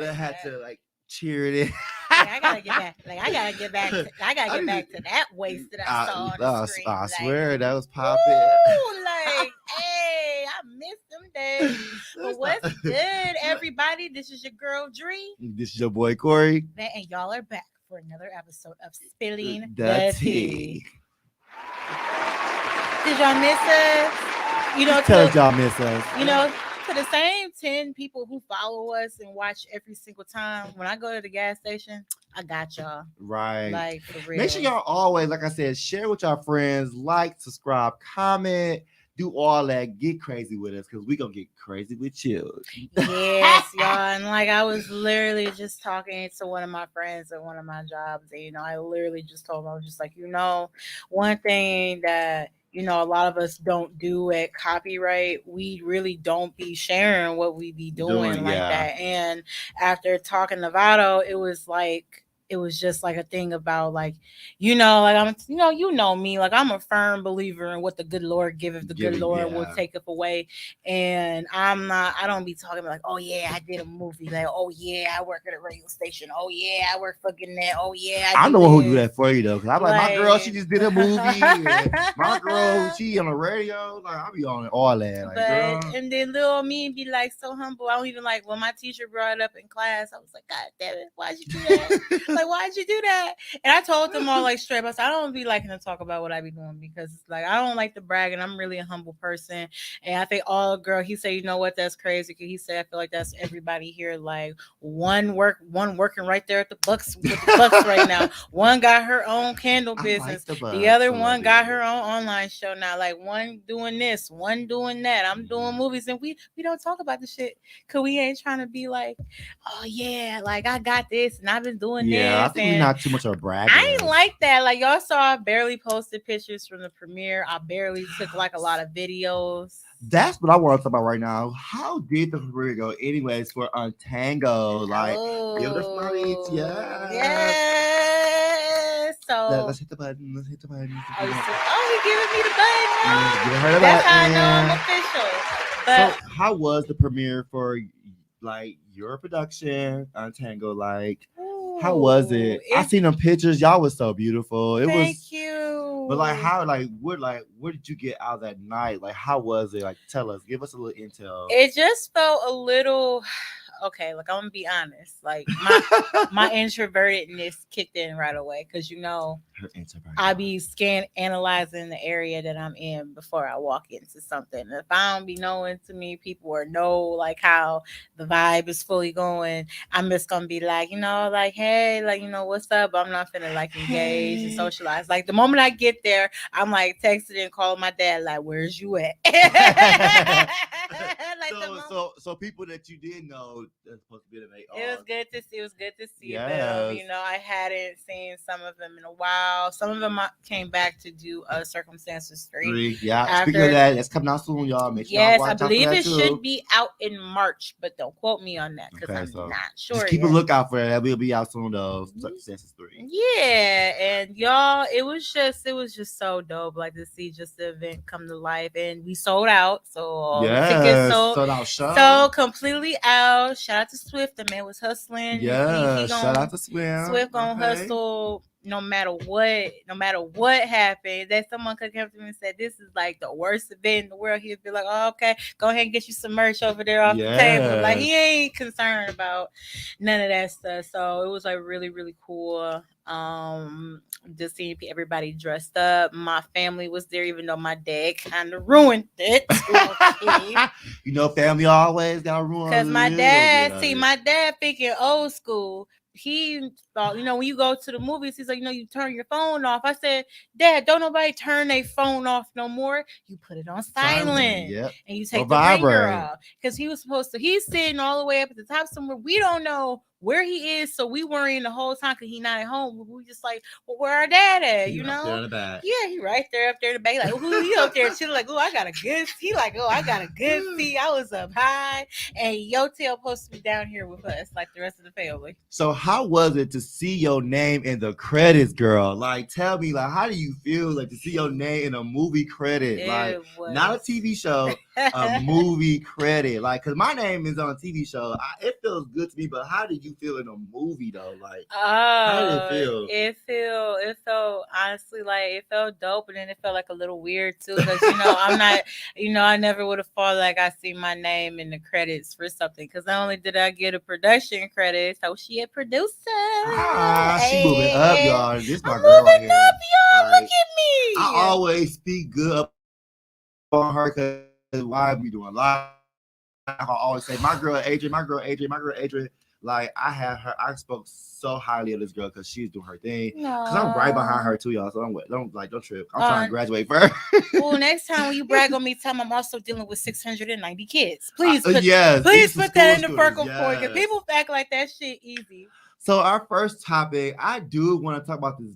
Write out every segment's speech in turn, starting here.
I had to like cheer it in. Like, I gotta get back. Like I gotta get back. I gotta get back to that waist that I saw on the screen. I like, swear that was popping. Like, hey, I miss them days. But what's good, everybody? This is your girl Dri. This is your boy Corey. And y'all are back for another episode of Spilling the Tea. Did y'all miss us? You know, tell us y'all miss us. You know, to the same 10 people who follow us and watch every single time, when I go to the gas station, I got y'all. Right. Like, for real. Make sure y'all always, like I said, share with your friends, like, subscribe, comment, do all that. Get crazy with us because we going to get crazy with you. Yes, y'all. And like, I was literally just talking to one of my friends at one of my jobs. And, I literally just told him, I was just like, one thing that a lot of us don't do at copyright, we really don't be sharing what we be doing like that. And after talking to Vado, it was just like a thing about like, I'm, me, like I'm a firm believer in what the good Lord giveth, the good Lord will taketh away. And I don't be talking like, oh yeah, I did a movie. Like, oh yeah, I work at a radio station. Oh yeah, I work fucking that. Oh yeah, I'm the one who do that for you though. Cause I'm like, my girl, she just did a movie. My girl, she on the radio. Like, I'll be on all that. Like, girl. And then little me be like so humble. I don't even like when my teacher brought it up in class. I was like, God damn it, why'd you do that? Like, why'd you do that? And I told them all like straight up, I said, I don't be liking to talk about what I be doing because it's like I don't like to brag and I'm really a humble person. And I think girl, he said, you know what, that's crazy. Cause he said, I feel like that's everybody here. Like one working right there at the Bucks with the Bucks right now. One got her own candle business. Like the other one got her own online show now. Like one doing this, one doing that. I'm doing movies and we don't talk about the shit because we ain't trying to be like, oh yeah, like I got this and I've been doing this. Yeah, I think we're not too much of a brag. I ain't like that. Like y'all saw, I barely posted pictures from the premiere. I barely took like a lot of videos. That's what I want to talk about right now. How did the premiere go? Anyways, for Untangled, like give it a smiley, yes. So let's hit the button. Let's hit the button. He giving me the button. Give her the That's button. how I know I'm official. But so, how was the premiere for like your production, Untangled? Like, how was it? I seen them pictures. Y'all was so beautiful. Thank you. But like, what did you get out of that night? Like, how was it? Like, tell us. Give us a little intel. It just felt a little. Okay, like I'm gonna be honest, like my introvertedness kicked in right away because I be analyzing the area that I'm in before I walk into something. And if I don't be knowing to me people or know like how the vibe is fully going, I'm just gonna be like, like hey, like what's up? I'm not finna like engage and socialize. Like the moment I get there, I'm like texting and calling my dad like, where's you at? Like so people that you did know that's supposed to be the It was good to see them. I hadn't seen some of them in a while. Some of them came back to do Circumstances 3. Yeah. Speaking of that, it's coming out soon, y'all. Make sure yes, y'all I believe it should be out in March, but don't quote me on that because I'm not sure. Just keep a lookout for that. We'll be out soon though. Circumstances 3. Yeah, and y'all, it was just so dope, like to see just the event come to life, and we sold out. So tickets sold out. So completely out. Shout out to Swift. The man was hustling. Yeah, shout out to Swift. Swift gonna hustle no matter what happened. That someone could come to me and say this is like the worst event in the world, he'd be like, oh, okay, go ahead and get you some merch over there off the table. Like he ain't concerned about none of that stuff. So it was like really, really cool. Just seeing everybody dressed up. My family was there, even though my dad kind of ruined it. Family always got ruined because my dad thinking old school. He thought, when you go to the movies, he's like, you turn your phone off. I said, Dad, don't nobody turn their phone off no more. You put it on silent. Yep. And you take the ringer off. Because he's sitting all the way up at the top somewhere. We don't know where he is. So we worrying the whole time because he not at home. We just like, well, where our dad at? He You right there know? in the back. Yeah, he right there up there in the back. Like, who he up there chilling? Like, oh, I got a good. He like, oh, I got a good seat. I was up high, and your tail supposed to be down here with us, like the rest of the family. So how was it to see your name in the credits, girl? Like, tell me, like, how do you feel like to see your name in a movie credit? Like, not a TV show, a movie credit. Like, cause my name is on a TV show. It feels good to me, but how do you feel in a movie though? Like, how did it feel? It felt honestly like it felt dope, and then it felt like a little weird too, because I'm not, I never would have thought like I see my name in the credits for something, because not only did I get a production credit, so she a producer. She moving up, y'all. This my I'm girl right moving here. up, y'all. Like, Look at me. I always speak good up on her because why we doing live. I always say my girl Adrian, my girl Adrian, my girl Adrian. Like I spoke so highly of this girl because she's doing her thing. Because I'm right behind her too, y'all. So don't trip. I'm trying to graduate first. Well, next time when you brag on me, tell me I'm also dealing with 690 kids. Please put put that in the focal point, because people act like that shit easy. So our first topic, I do want to talk about this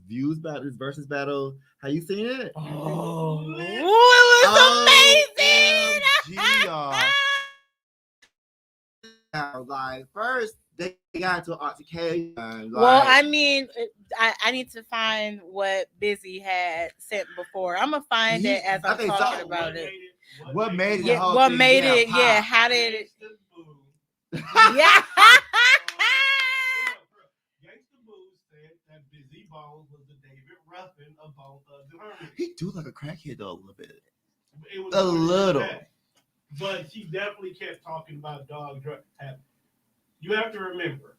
versus battle. Have you seen it? Oh, it was amazing. y'all. Like first they got into an altercation. Well, I mean, I need to find what Busy had sent before. I'm gonna find it as I'm talking about it. What made it? Yeah, what made it? Yeah, how did it? Yeah. Busy Bones was the David Ruffin of Bone Thugs and Harmony. He do like a crackhead though a little bit. It was a little. But she definitely kept talking about dog drug habit. You have to remember,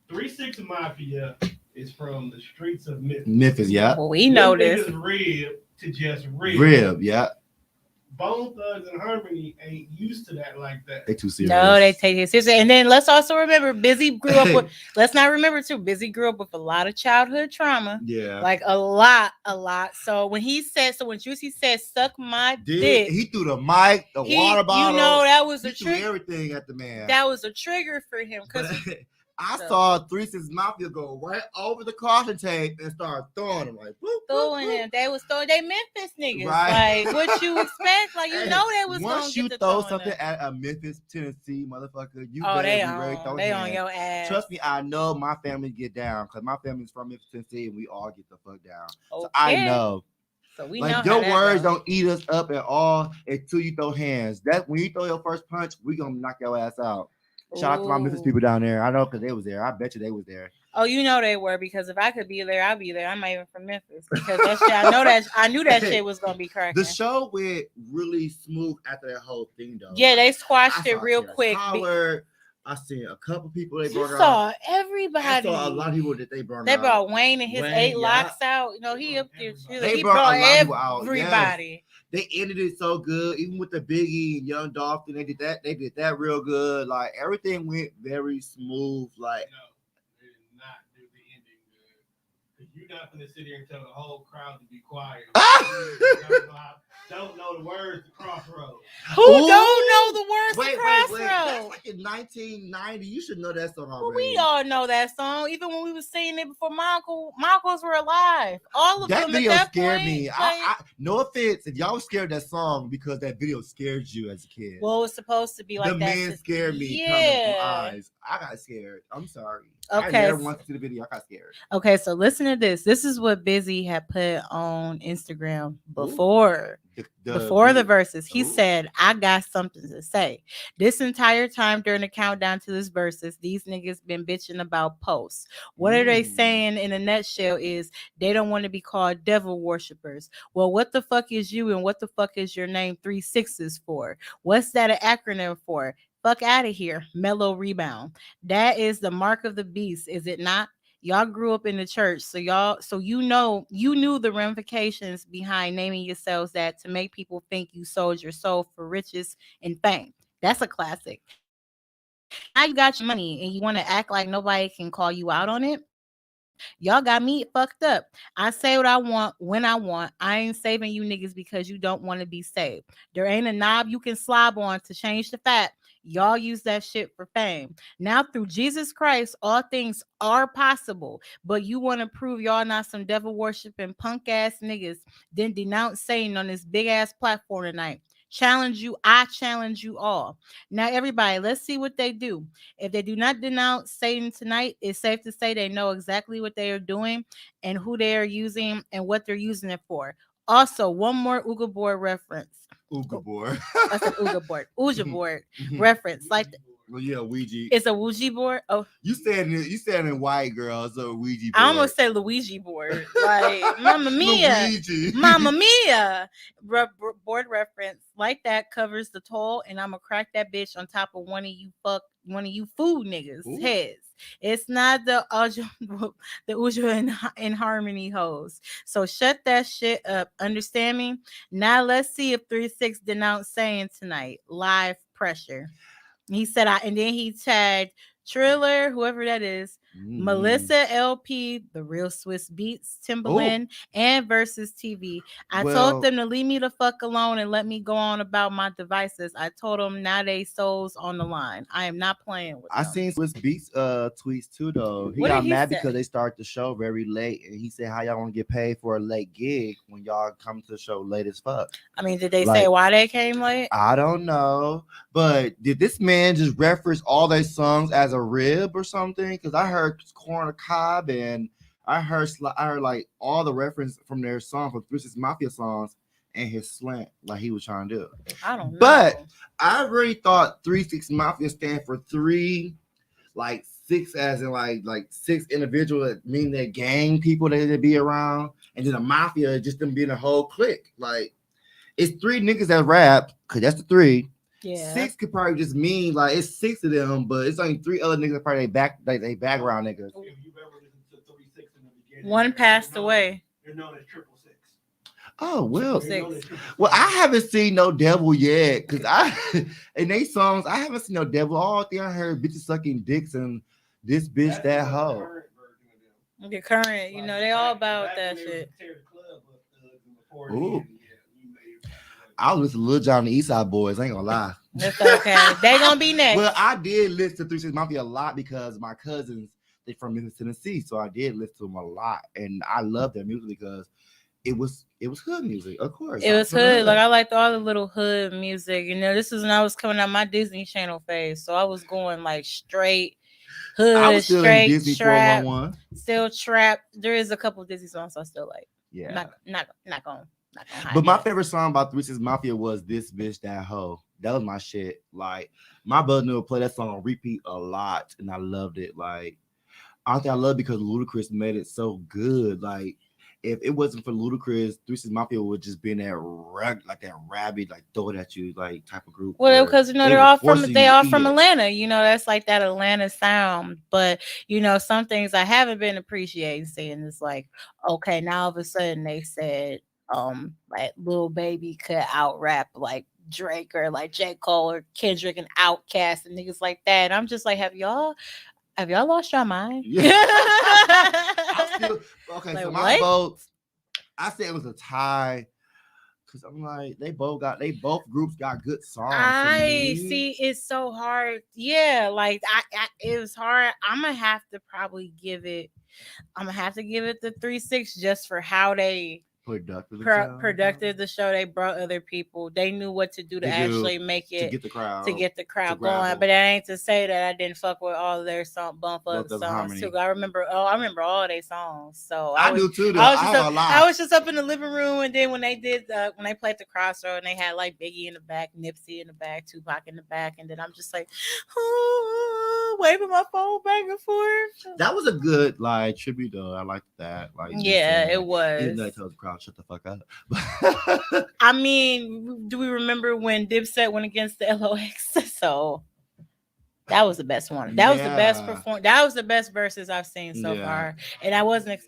3 6 Mafia is from the streets of Memphis. Memphis, yeah. Well, we know this. Rib to just rib. Rib, yeah. Bone Thugs and Harmony ain't used to that like that. They too serious. No, they take it seriously. And then let's also remember, Busy grew up with. Let's not remember too. Busy grew up with a lot of childhood trauma. Yeah, like a lot. So when Juicy said "suck my dick," he threw the mic, the water bottle. That was a trigger. Everything at the man. That was a trigger for him because. I saw 3 6 Mafia go right over the caution tape and start throwing him like throwing him. They was throwing they Memphis niggas. Right. Like what you expect? Like they was once you throw something at a Memphis, Tennessee motherfucker, you they on your ass. Trust me, I know my family get down because my family's from Memphis, Tennessee, and we all get the fuck down. Okay. So I know. So we like know your words don't eat us up at all until you throw hands. That when you throw your first punch, we gonna knock your ass out. Shout out to my Memphis people down there. I know because they was there. I bet you they was there. Oh, you know they were, because if I could be there, I'd be there. I'm not even from Memphis because that shit. I knew that shit was gonna be cracking. The show went really smooth after that whole thing, though. Yeah, they squashed it real quick. I seen a couple people they brought. You saw everybody. I saw a lot of people that they brought. They brought Wayne and his 8 locks out. He up there too. They brought everybody. Yes. They ended it so good, even with the Biggie and Young Dolph. They did that. They did that real good. Like everything went very smooth. Like no, they did not do the ending good. You're not gonna sit here and tell the whole crowd to be quiet. Don't know the words to Crossroads. Who don't know the words to Crossroads? That's like in 1990. You should know that song already. Well, we all know that song. Even when we was singing it before my uncles were alive. All of that them. Video at that scared point, me. I no offense if y'all was scared of that song because that video scared you as a kid. Well, it was supposed to be like the that. The man scared me. Coming from eyes. I got scared. I'm sorry. Okay. I never wanted to see the video. I got scared. Okay, so listen to this. This is what Busy had put on Instagram before. Before the verses. He said, I got something to say. This entire time during the countdown to this verses, these niggas been bitching about posts. What are they saying in a nutshell is they don't want to be called devil worshippers. Well, what the fuck is you and what the fuck is your name 3 6s for? What's that an acronym for? Fuck out of here. Mellow rebound. That is the mark of the beast, is it not? Y'all grew up in the church, so you knew the ramifications behind naming yourselves that to make people think you sold your soul for riches and fame. That's a classic. Now you got your money and you want to act like nobody can call you out on it. Y'all got me fucked up. I say what I want when I want. I ain't saving you niggas because you don't want to be saved. There ain't a knob you can slob on to change the fact Y'all use that shit for fame. Now through Jesus Christ, all things are possible. But you want to prove y'all not some devil worshiping punk ass niggas, then denounce Satan on this big ass platform tonight. Challenge you, I challenge you all. Now, everybody, let's see what they do. If they do not denounce Satan tonight, it's safe to say they know exactly what they are doing and who they are using and what they're using it for. Also, one more Ooga board reference. Ooga board. I said Ooga board. Ouija board reference. Like, well, yeah, Ouija. It's a Ouija board. Oh, you standing white, girl. It's a Ouija board. I almost said Luigi board. Like, Mamma Mia, Mamma Mia. Board reference like that covers the toll, and I'm gonna crack that bitch on top of one of you food niggas' heads. It's not the Uja and Harmony hoes. So shut that shit up. Understand me? Now let's see if 3-6 denounced saying tonight. Live pressure. He said, and then he tagged Triller, whoever that is, Melissa LP, The Real Swiss Beats, Timbaland, and Versus TV. I told them to leave me the fuck alone and let me go on about my devices. I told them now they souls on the line. I am not playing with them. I seen Swiss Beats tweets too though. He got mad because they started the show very late, and he said, "How y'all want to get paid for a late gig when y'all come to the show late as fuck?" I mean, did they say why they came late? I don't know, but did this man just reference all their songs as a rib or something? Because I heard Corner Cobb and I heard like all the reference from their song from 3-6 Mafia songs and his slant like he was trying to do. I don't know. But I really thought 3-6 Mafia stand for 3, like 6 as in like 6 individuals that mean they're gang people that they be around, and then a mafia just them being a whole clique. Like it's 3 niggas that rap, cause that's the 3. Yeah. 6 could probably just mean like it's 6 of them, but it's only 3 other niggas that probably they background niggas. If you've ever listened to 3-6 in the beginning, one passed away. They're known as 666. Oh well, 666. Well, I haven't seen no devil yet, cause in they songs I haven't seen no devil. All thing I heard bitches sucking dicks and this bitch that hoe. The current, you know, they all about that shit. Ooh. I was listening to Lil Jon and the Eastside Boys. I ain't gonna lie. That's okay. They gonna be next. Well, I did listen to 3-6 Mafia a lot because my cousins, they from Memphis, Tennessee, so I did listen to them a lot, and I love their music because it was hood music, of course. It was hood. Like I liked all the little hood music. You know, this was when I was coming out my Disney Channel phase, so I was going like straight hood, I was still straight in Disney trap, 411. still trap. There is a couple of Disney songs I still like. Yeah, not going. But my favorite song about 3-6 Mafia was This Bitch That Hoe. That was my shit. Like my brother knew to play that song on repeat a lot, and I loved it. Like I think I love it because Ludacris made it so good. Like if it wasn't for Ludacris, 3-6 Mafia would just be in that that rabid, like throw it at you, like type of group. Well, because you know they're all from Atlanta. You know, that's like that Atlanta sound. But you know, some things I haven't been appreciating seeing is like, okay, now all of a sudden they said like Lil Baby could out rap like Drake or like J. Cole or Kendrick and Outkast and niggas like that. And I'm just like, have y'all lost your mind? Yeah. Okay, like, so my votes, I said it was a tie. Cause I'm like, they both groups got good songs. I see, it's so hard. Yeah, like it was hard. I'm gonna have to give it the 3-6 just for how they productive the show. They brought other people. They knew what to do to actually make it to get the crowd going. But that ain't to say that I didn't fuck with all of their bump up songs too. I remember all their songs. So I do too. I was just up in the living room, and then when they did when they played the Crossroad and they had like Biggie in the back, Nipsey in the back, Tupac in the back, and then I'm just like waving my phone back and forth. That was a good like tribute though. I liked that. Like yeah, it was. Even though I told the crowd shut the fuck up. I mean, do we remember when Dipset went against the LOX? So that was the best one. That was the best performance. That was the best verses I've seen so far, and I wasn't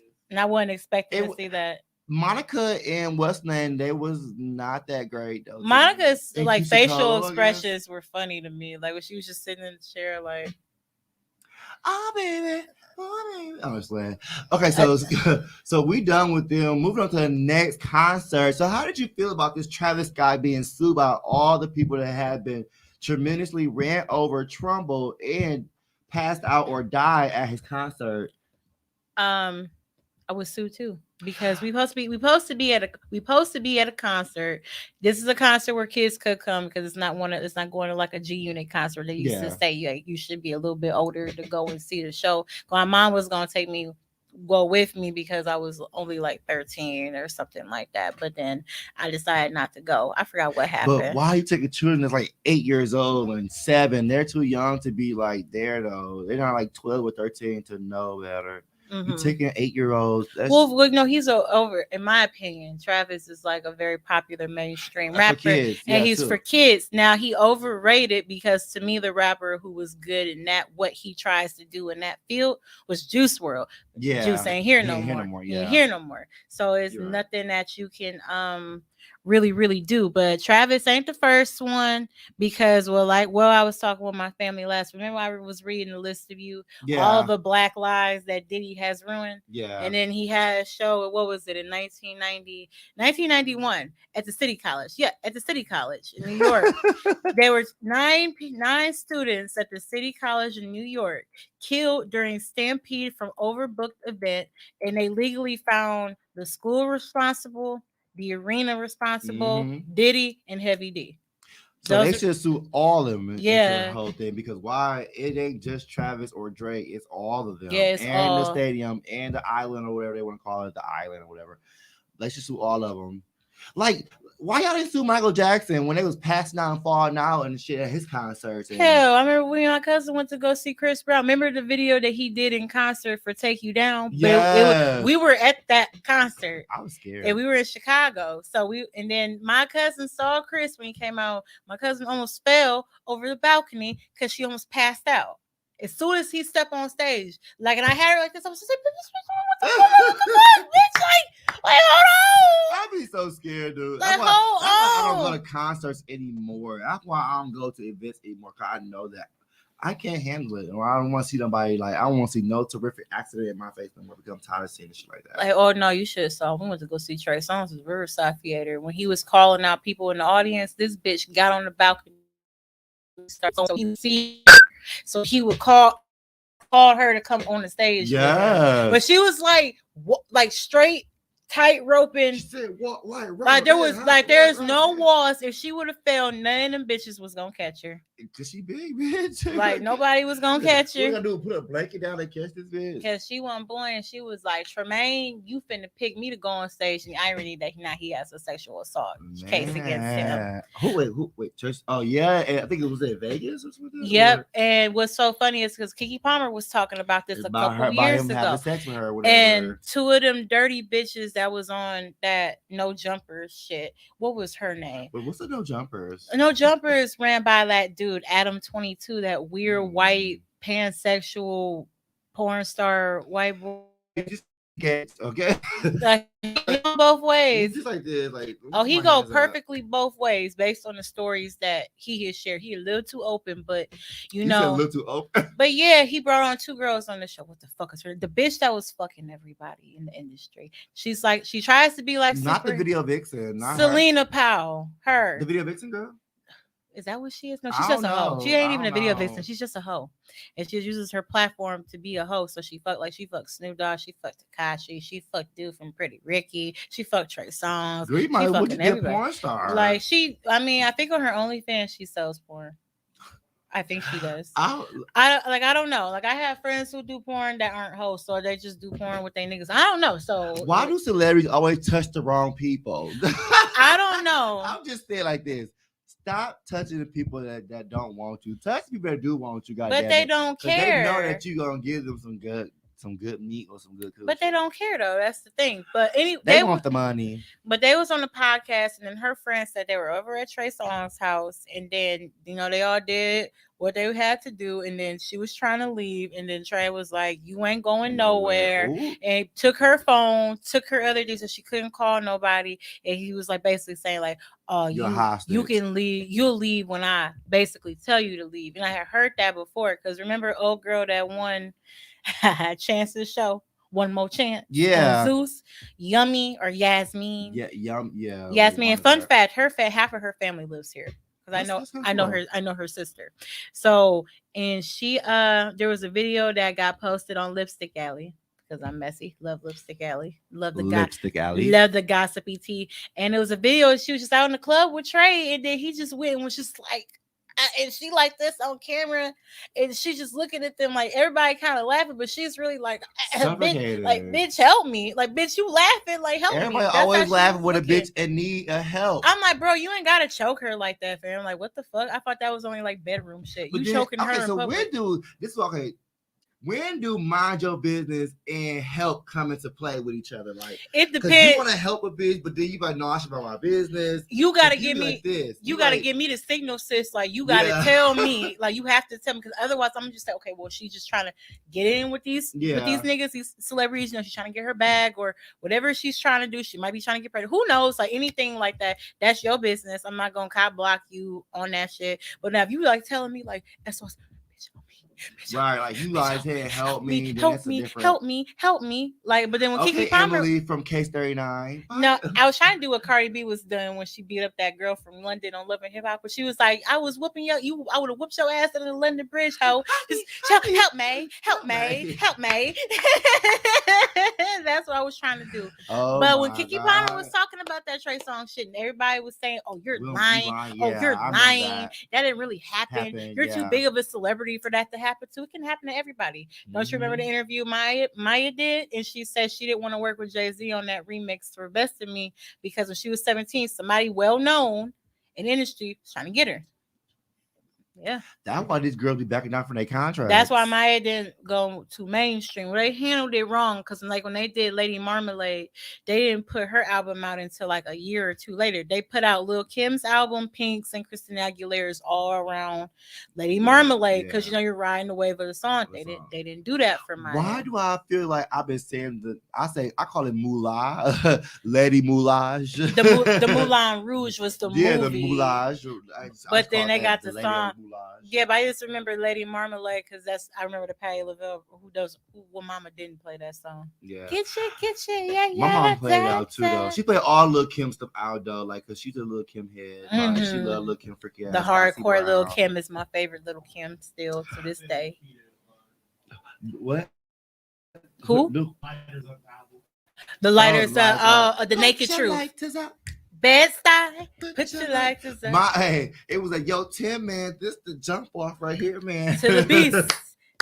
expecting to see that. Monica and Westland, they was not that great though. Monica's like facial expressions were funny to me. Like when she was just sitting in the chair, like, "Oh baby." Honestly. Okay, so we done with them. Moving on to the next concert. So how did you feel about this Travis Scott being sued by all the people that have been tremendously ran over Trumbull and passed out or died at his concert. I was sued too because we supposed to be at a concert. This is a concert where kids could come because it's not going to like a G Unit concert. They used to say you should be a little bit older to go and see the show. My mom was gonna go with me because I was only like 13 or something like that. But then I decided not to go. I forgot what happened. But why you taking children that's like 8 years old and 7? They're too young to be like there though. They're not like 12 or 13 to know better. You taking 8-year-olds. Well, no, he's over. In my opinion, Travis is like a very popular mainstream rapper, kids, and he's for kids. Now he overrated because to me, the rapper who was good in that, what he tries to do in that field, was Juice WRLD. Yeah, Juice ain't here no more. He ain't here no more. So it's nothing that you can really do. But Travis ain't the first one because I was talking with my family last. Remember I was reading the list of all the black lives that Diddy has ruined. Yeah. And then he had a show, what was it, in 1991 at the City College. Yeah, at the City College in New York. There were nine students at the City College in New York killed during stampede from overbooked event, and they legally found the school responsible, the arena responsible, Diddy, and Heavy D. So they should sue all of them into the whole thing because why? It ain't just Travis or Drake. It's all of them. Yeah, it's and all. The stadium and the island or whatever they want to call it, the island or whatever. They should sue all of them. Like, why y'all didn't sue Michael Jackson when they was passing out and falling out and shit at his concerts? Hell, I remember when my cousin went to go see Chris Brown. Remember the video that he did in concert for Take You Down? Yeah. We were at that concert. I was scared. And we were in Chicago. And then my cousin saw Chris when he came out. My cousin almost fell over the balcony because she almost passed out. As soon as he stepped on stage, and I had her like this, I was just like, what the fuck, bitch? Like, hold on. I'd be so scared, dude. Like, that's why I don't go to concerts anymore. That's why I don't go to events anymore, because I know that I can't handle it. Or I don't want to see nobody, I don't want to see no terrific accident in my face anymore because I'm tired of seeing shit like that. No, you should have saw. We went to go see Trey Songz at Riverside Theater. When he was calling out people in the audience, this bitch got on the balcony. So he would call her to come on the stage. Yeah, but she was like straight tight roping. She said, there's no walls. If she would have fell, none of them bitches was gonna catch her. Cause she big, bitch. Like nobody was gonna catch her. What you gonna do? Put a blanket down and catch this bitch? Because she wasn't born. She was like, Tremaine, you finna pick me to go on stage. And the irony that now he has a sexual assault case against him. Who? Wait, church? Oh yeah, and I think it was in Vegas or something. Yep. Or... And what's so funny is because Keke Palmer was talking about this a couple years ago. Having sex with her, whatever. And two of them dirty bitches that was on that No Jumpers shit. What was her name? But what's the No Jumpers? No Jumpers ran by that dude, Adam 22, that weird white pansexual porn star white boy. Okay. Like, both ways. Just like this, he go perfectly both ways based on the stories that he has shared. He a little too open, but a little too open. But yeah, he brought on two girls on the show. What the fuck is her? The bitch that was fucking everybody in the industry. She's like, she tries to be like not the video vixen, not Selena her. Powell. Her the video vixen girl. Is that what she is? No, she's just a hoe. She ain't even a video vixen. She's just a hoe. And she uses her platform to be a hoe. So she fucked Snoop Dogg. She fucked Tekashi. She fucked dude from Pretty Ricky. She fucked Trey Songz. She fucking everybody. Porn star. I think on her OnlyFans she sells porn. I think she does. I don't know. I have friends who do porn that aren't hoes, so they just do porn with their niggas. I don't know. So why do celebrities always touch the wrong people? I don't know. I'm just saying like this. Stop touching the people that don't want you. Touch people that do want you, but they don't care. They know that you're gonna give them some good meat or some good coochie. But they don't care though. That's the thing. But they want the money. But they was on the podcast, and then her friend said they were over at Trey Songz's house, and then they all did what they had to do, and then she was trying to leave, and then Trey was like, "You ain't going nowhere," and took her phone, took her other things, so she couldn't call nobody, and he was like basically saying like, "Oh, you can leave. You'll leave when I basically tell you to leave." And I had heard that before because remember old girl that won Chance's show. One More Chance. Yeah. Zeus, Yummy or Yasmin. Yeah. Yasmin. Fun fact, half of her family lives here. because I know her sister. So, and she there was a video that got posted on Lipstick Alley. Because I'm messy, love Lipstick Alley, love the gossipy tea, and it was a video. She was just out in the club with Trey, and then he just went and was just like, and she like this on camera, and she's just looking at them like everybody kind of laughing, but she's really like, bitch, help me, like, bitch, you laughing, like, help everybody me. Everybody always laughing when a bitch and need a help. I'm like, bro, you ain't gotta choke her like that, fam. Like, what the fuck? I thought that was only like bedroom shit. You choking her in public. When do mind your business and help come into play with each other? Like, it depends. You want to help a bitch, but then you like, no, I should about my business. You gotta give me like this. You gotta give me the signal, sis. Like, you gotta tell me. Like, you have to tell me, because otherwise, I'm just say, okay, well, she's just trying to get in with these niggas, these celebrities. You know, she's trying to get her bag or whatever she's trying to do. She might be trying to get pregnant. Who knows? Like, anything like that. That's your business. I'm not gonna cop block you on that shit. But now, if you like telling me like, SOS, right, like you guys here, help me. Like, but then when Keke Palmer, Emily from Case 39. No, I was trying to do what Cardi B was doing when she beat up that girl from London on Love and Hip Hop, but she was like, I was whooping you. I would have whooped your ass in the London Bridge, ho. Just help me. That's what I was trying to do. But when Keke Palmer was talking about that Trey Songz shit, and everybody was saying, "Oh, you're lying. You're lying. That didn't really happen. You're too big of a celebrity for that to happen to." It can happen to everybody. Don't you remember the interview Maya did? And she said she didn't want to work with Jay-Z on that remix for Best of Me because when she was 17, somebody well known in the industry was trying to get her. Yeah. That's why these girls be backing down from their contract. That's why Maya didn't go to mainstream. Well, they handled it wrong because, like, when they did Lady Marmalade, they didn't put her album out until like a year or two later. They put out Lil Kim's album, Pink's, and Christina Aguilera's all around Lady Marmalade because you know you're riding the wave of the song. They didn't do that for Maya. Why do I feel like I've been saying I call it Moolah, Lady Moulage. The Moulin Rouge was the movie. Yeah, the Moulage. But then they got the song. Yeah, but I just remember Lady Marmalade because I remember the Patti LaBelle who Mama didn't play that song. Yeah. Get you, My mom played it out too though. She played all Lil Kim stuff out though, like because she's a Lil Kim head. Like, she loved Lil Kim freaky ass. The hardcore Lil Kim is my favorite Lil Kim still to this day. What? Who? The lighters up. The Naked Truth. Bed-Stuy, put your lighters up. It was like, yo, Tim, man, this the jump off right here, man. To the beast.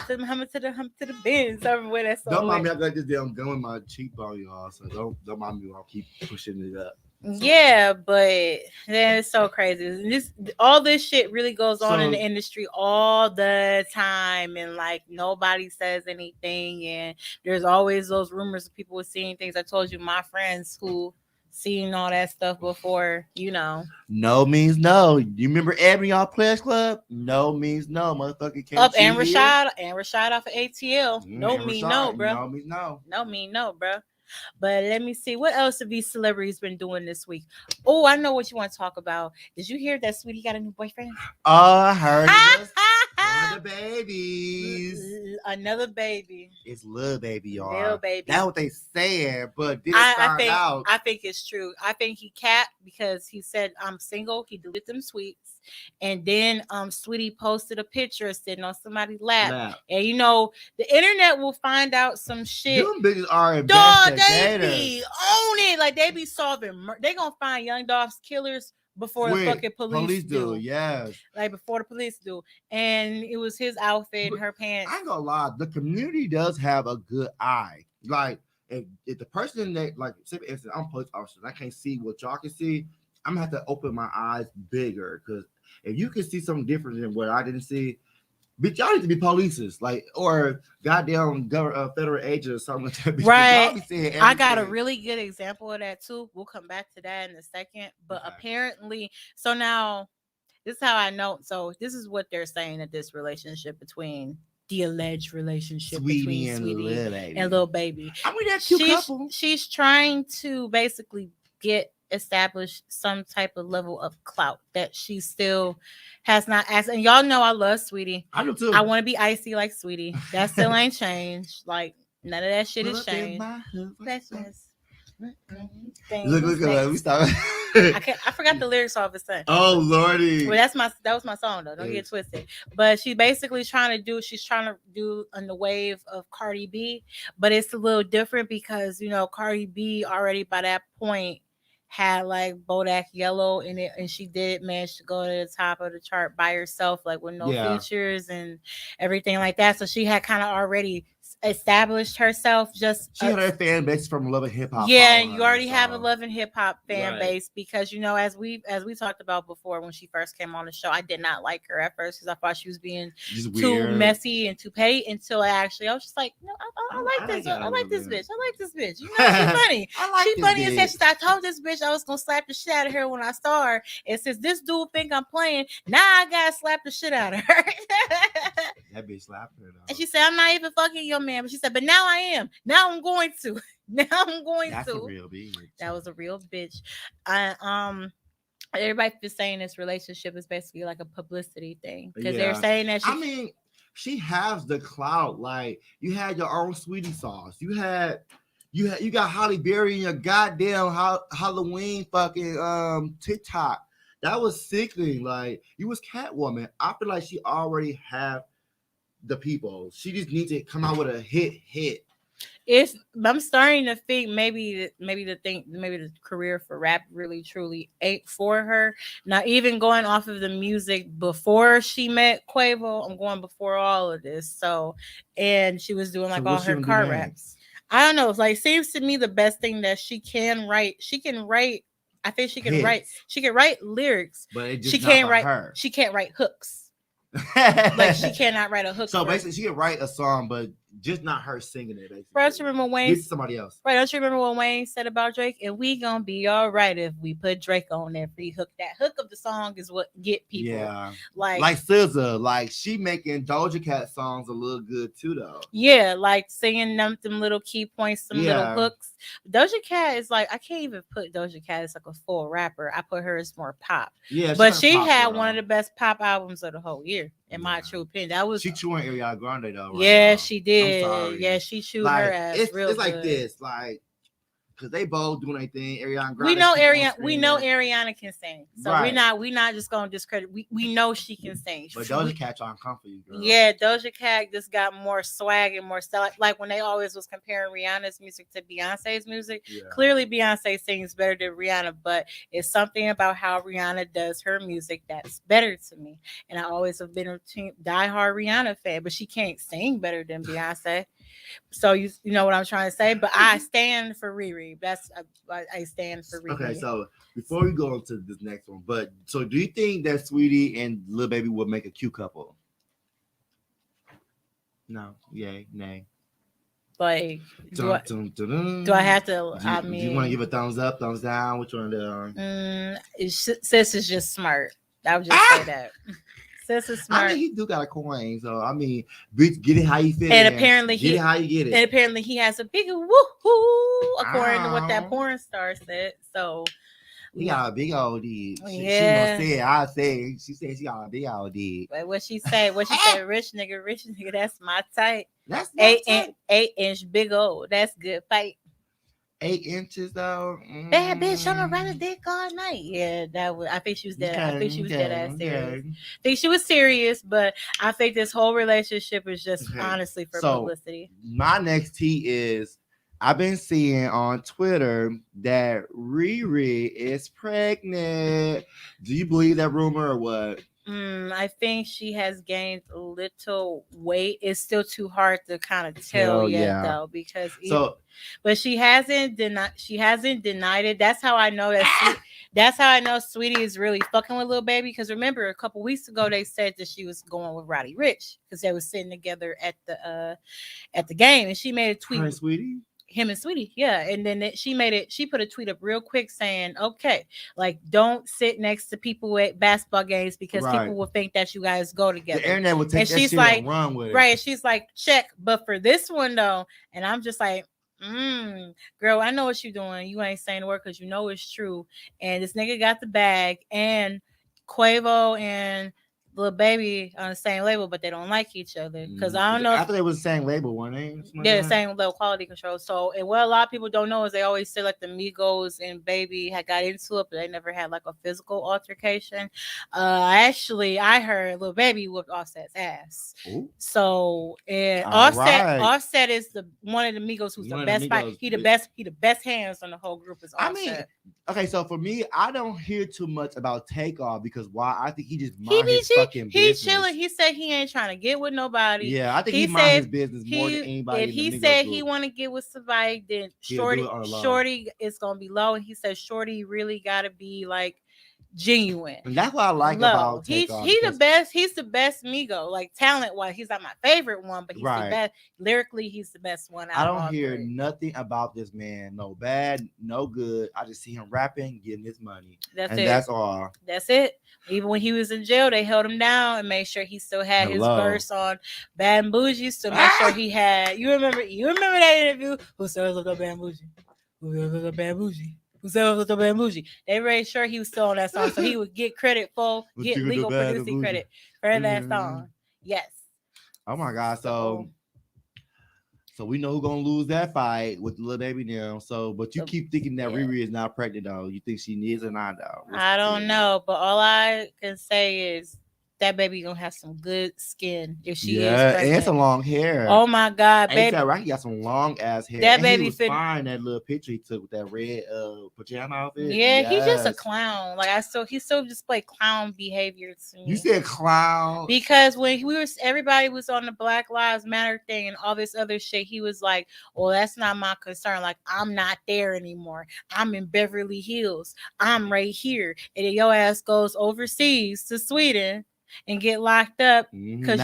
To the bins everywhere. That's don't mind me. I got this damn gun with my cheekbone, y'all. So don't mind me. I'll keep pushing it up. Yeah, but then it's so crazy. All this shit really goes on in the industry all the time, and like nobody says anything. And there's always those rumors of people seeing things. I told you, my friends who seen all that stuff before, you know. No means no. You remember Ebony y'all Players Club? No means no, motherfucker. Can't up and Rashad off of ATL. No mean no, bro. No means no. No mean no, bro. But let me see what else have these celebrities been doing this week. Oh, I know what you want to talk about. Did you hear that Sweetie got a new boyfriend? Oh, I heard it. One of the babies. Another baby. It's Lil Baby, y'all. Lil Baby. That's what they said, but didn't find out. I think it's true. I think he capped because he said I'm single. He deleted them tweets, and then Sweetie posted a picture sitting on somebody's lap. And you know the internet will find out some shit. Them bitches are investigators. They be on it. Like they be solving. They gonna find Young Dolph's killers before the fucking police do. Yes. Like before the police do. And it was his outfit and her pants. I ain't gonna lie, the community does have a good eye. Like if the person that like say for instance, I'm a police officer and I can't see what y'all can see, I'm gonna have to open my eyes bigger because if you can see something different than what I didn't see, bitch, y'all need to be polices, like, or goddamn federal agent or something like that. Right. I got a really good example of that too. We'll come back to that in a second. But apparently, so now this is how I know. So this is what they're saying that this relationship between the alleged relationship between Sweetie and Lil Baby. I mean, that cute couple. She's trying to basically establish some type of level of clout that she still has not asked. And y'all know I love Sweetie. I do too. I want to be icy like Sweetie. That still ain't changed. Like none of that shit has changed. Look at us. We start. I forgot the lyrics off his son. Oh lordy! Well, that was my song though. Don't get twisted. But she's basically trying to do on the wave of Cardi B, but it's a little different because Cardi B already by that point had like Bodak Yellow in it, and she did manage to go to the top of the chart by herself, like with no features and everything like that. So she had kind of already established herself. She had her fan base from Love and Hip Hop. Yeah, you already have a Love and Hip Hop fan base because as we talked about before when she first came on the show, I did not like her at first because I thought she was being too messy and too petty. Until I was just like, no, I like this. I like this bitch. I like this bitch. She's funny. She's funny as hell. I told this bitch I was gonna slap the shit out of her when I saw her. And since this dude think I'm playing, now I gotta slap the shit out of her. That bitch slapped her though. And she said, I'm not even fucking your man. But she said, but now I am. Now I'm going to. That's a real bitch. That was a real bitch. Everybody was saying this relationship is basically like a publicity thing because they're saying that she has the clout. Like you had your own sweetie sauce. You got Halle Berry in your goddamn Halloween fucking TikTok. That was sickening. Like you was Catwoman. I feel like she already have the people. She just needs to come out with a hit. I'm starting to think maybe the career for rap really truly ain't for her. Now, even going off of the music before she met Quavo, I'm going before all of this. So, and she was doing like all her car raps. I don't know. It's like seems to me the best thing that she can write. She can write. I think she can write. She can write lyrics, but she can't write. Her. She can't write hooks. Like she cannot write a hook. So basically, she can write a song, but just not her singing it. Basically, don't you remember Wayne? Get somebody else. Right? Don't you remember what Wayne said about Drake? And we gonna be all right if we put Drake on every hook. That hook of the song is what get people. Yeah, like SZA, like she making Doja Cat songs a little good too, though. Yeah, like singing them little key points, some little hooks. Doja Cat is like I can't even put Doja Cat as like a full rapper. I put her as more pop. Yeah, but she had one of the best pop albums of the whole year. In my true opinion, that was she chewing Ariana Grande though. Right she did. Yeah, she chewed her ass. It's real like good. this, like because they both doing their thing. Ariana Grande. We know Ariana can sing, so we're not just gonna discredit. We know she can sing. But Doja Cat trying to come for you, girl. Yeah, Doja Cat just got more swag and more style. Like when they always was comparing Rihanna's music to Beyonce's music. Yeah. Clearly, Beyonce sings better than Rihanna, but it's something about how Rihanna does her music that's better to me. And I always have been a diehard Rihanna fan, but she can't sing better than Beyonce. So you know what I'm trying to say, but I stand for Riri. I stand for Riri. Okay, so before we go into this next one, so do you think that Sweetie and Lil Baby would make a cute couple? No, yay, nay. Like, do I have to? Do you want to give a thumbs up, thumbs down? Which one? Sis is just smart. I would just say that. Sis is smart. I mean, he do got a coin, so I mean, get it how you fit. And apparently, get it how you get it. And apparently, he has a big woohoo, according to what that porn star said. So he got a big old D. Yeah. She gonna say it. I say. She said she got a big old D. But what she said? Rich nigga. That's my type. That's my type. 8-inch big old. That's good fight. 8 inches though. Bad bitch, I'm gonna ride a dick all night. Yeah, that was. I think she was dead. I think she was dead ass serious. I think she was serious, but I think this whole relationship is just honestly for publicity. My next tea is I've been seeing on Twitter that Riri is pregnant. Do you believe that rumor or what? I think she has gained a little weight. It's still too hard to kind of tell yet, though, because but she hasn't denied it. That's how I know that. That's how I know Sweetie is really fucking with Lil Baby. Because remember, a couple weeks ago they said that she was going with Roddy Ricch because they were sitting together at the game, and she made a tweet. Her Sweetie. Him and Sweetie, yeah, and then she put a tweet up real quick saying, okay, like don't sit next to people at basketball games because people will think that you guys go together. The internet will take that shit and run with it. Right, she's like, check, but for this one though, and I'm just like, girl, I know what you're doing. You ain't saying the word because you know it's true. And this nigga got the bag, and Quavo and Lil Baby on the same label, but they don't like each other. Because I don't know. I thought they was the same label, weren't they? Yeah, the same level quality control. So, and what a lot of people don't know is they always say like the Migos and Baby had got into it, but they never had like a physical altercation. Actually, I heard Lil Baby whooped Offset's ass. Ooh. So, and Offset is the one of the Migos who's the best fight. He the best hands on the whole group is Offset. Okay, so for me, I don't hear too much about Takeoff because why? I think he just mind his fucking business. He's chilling. He said he ain't trying to get with nobody. Yeah, I think he mind his business more than anybody. If he said he want to get with somebody, then Shorty is gonna be low. And he said Shorty really gotta be like genuine. And that's what I like about Takeoff. He's the best. He's the best Migo. Like talent wise, he's not my favorite one, but he's the best. Lyrically, he's the best one. I don't hear nothing about this man. No bad, no good. I just see him rapping, getting his money. That's all. That's it. Even when he was in jail, they held him down and made sure he still had his verse on Bad and Bougie. So make sure he had. You remember that interview? Who says with the Bad and Bougie? Who says with the Bad and Bougie? They made sure he was still on that song, so he would get credit for legal producing credit for that song. Yes. Oh my God! So we know who's gonna lose that fight with the Lil Baby now. So, but you keep thinking that Riri is not pregnant though. You think she is or not though? I don't know, but all I can say is that baby gonna have some good skin if she is pregnant. And some long hair. Oh my God, baby! Rocky got some long ass hair. That baby was fine. That little picture he took with that red pajama outfit. Yeah, he's just a clown. Like he still display clown behavior to me. You said clown because when everybody was on the Black Lives Matter thing and all this other shit, he was like, "Well, that's not my concern. Like I'm not there anymore. I'm in Beverly Hills. I'm right here." And then your ass goes overseas to Sweden and get locked up because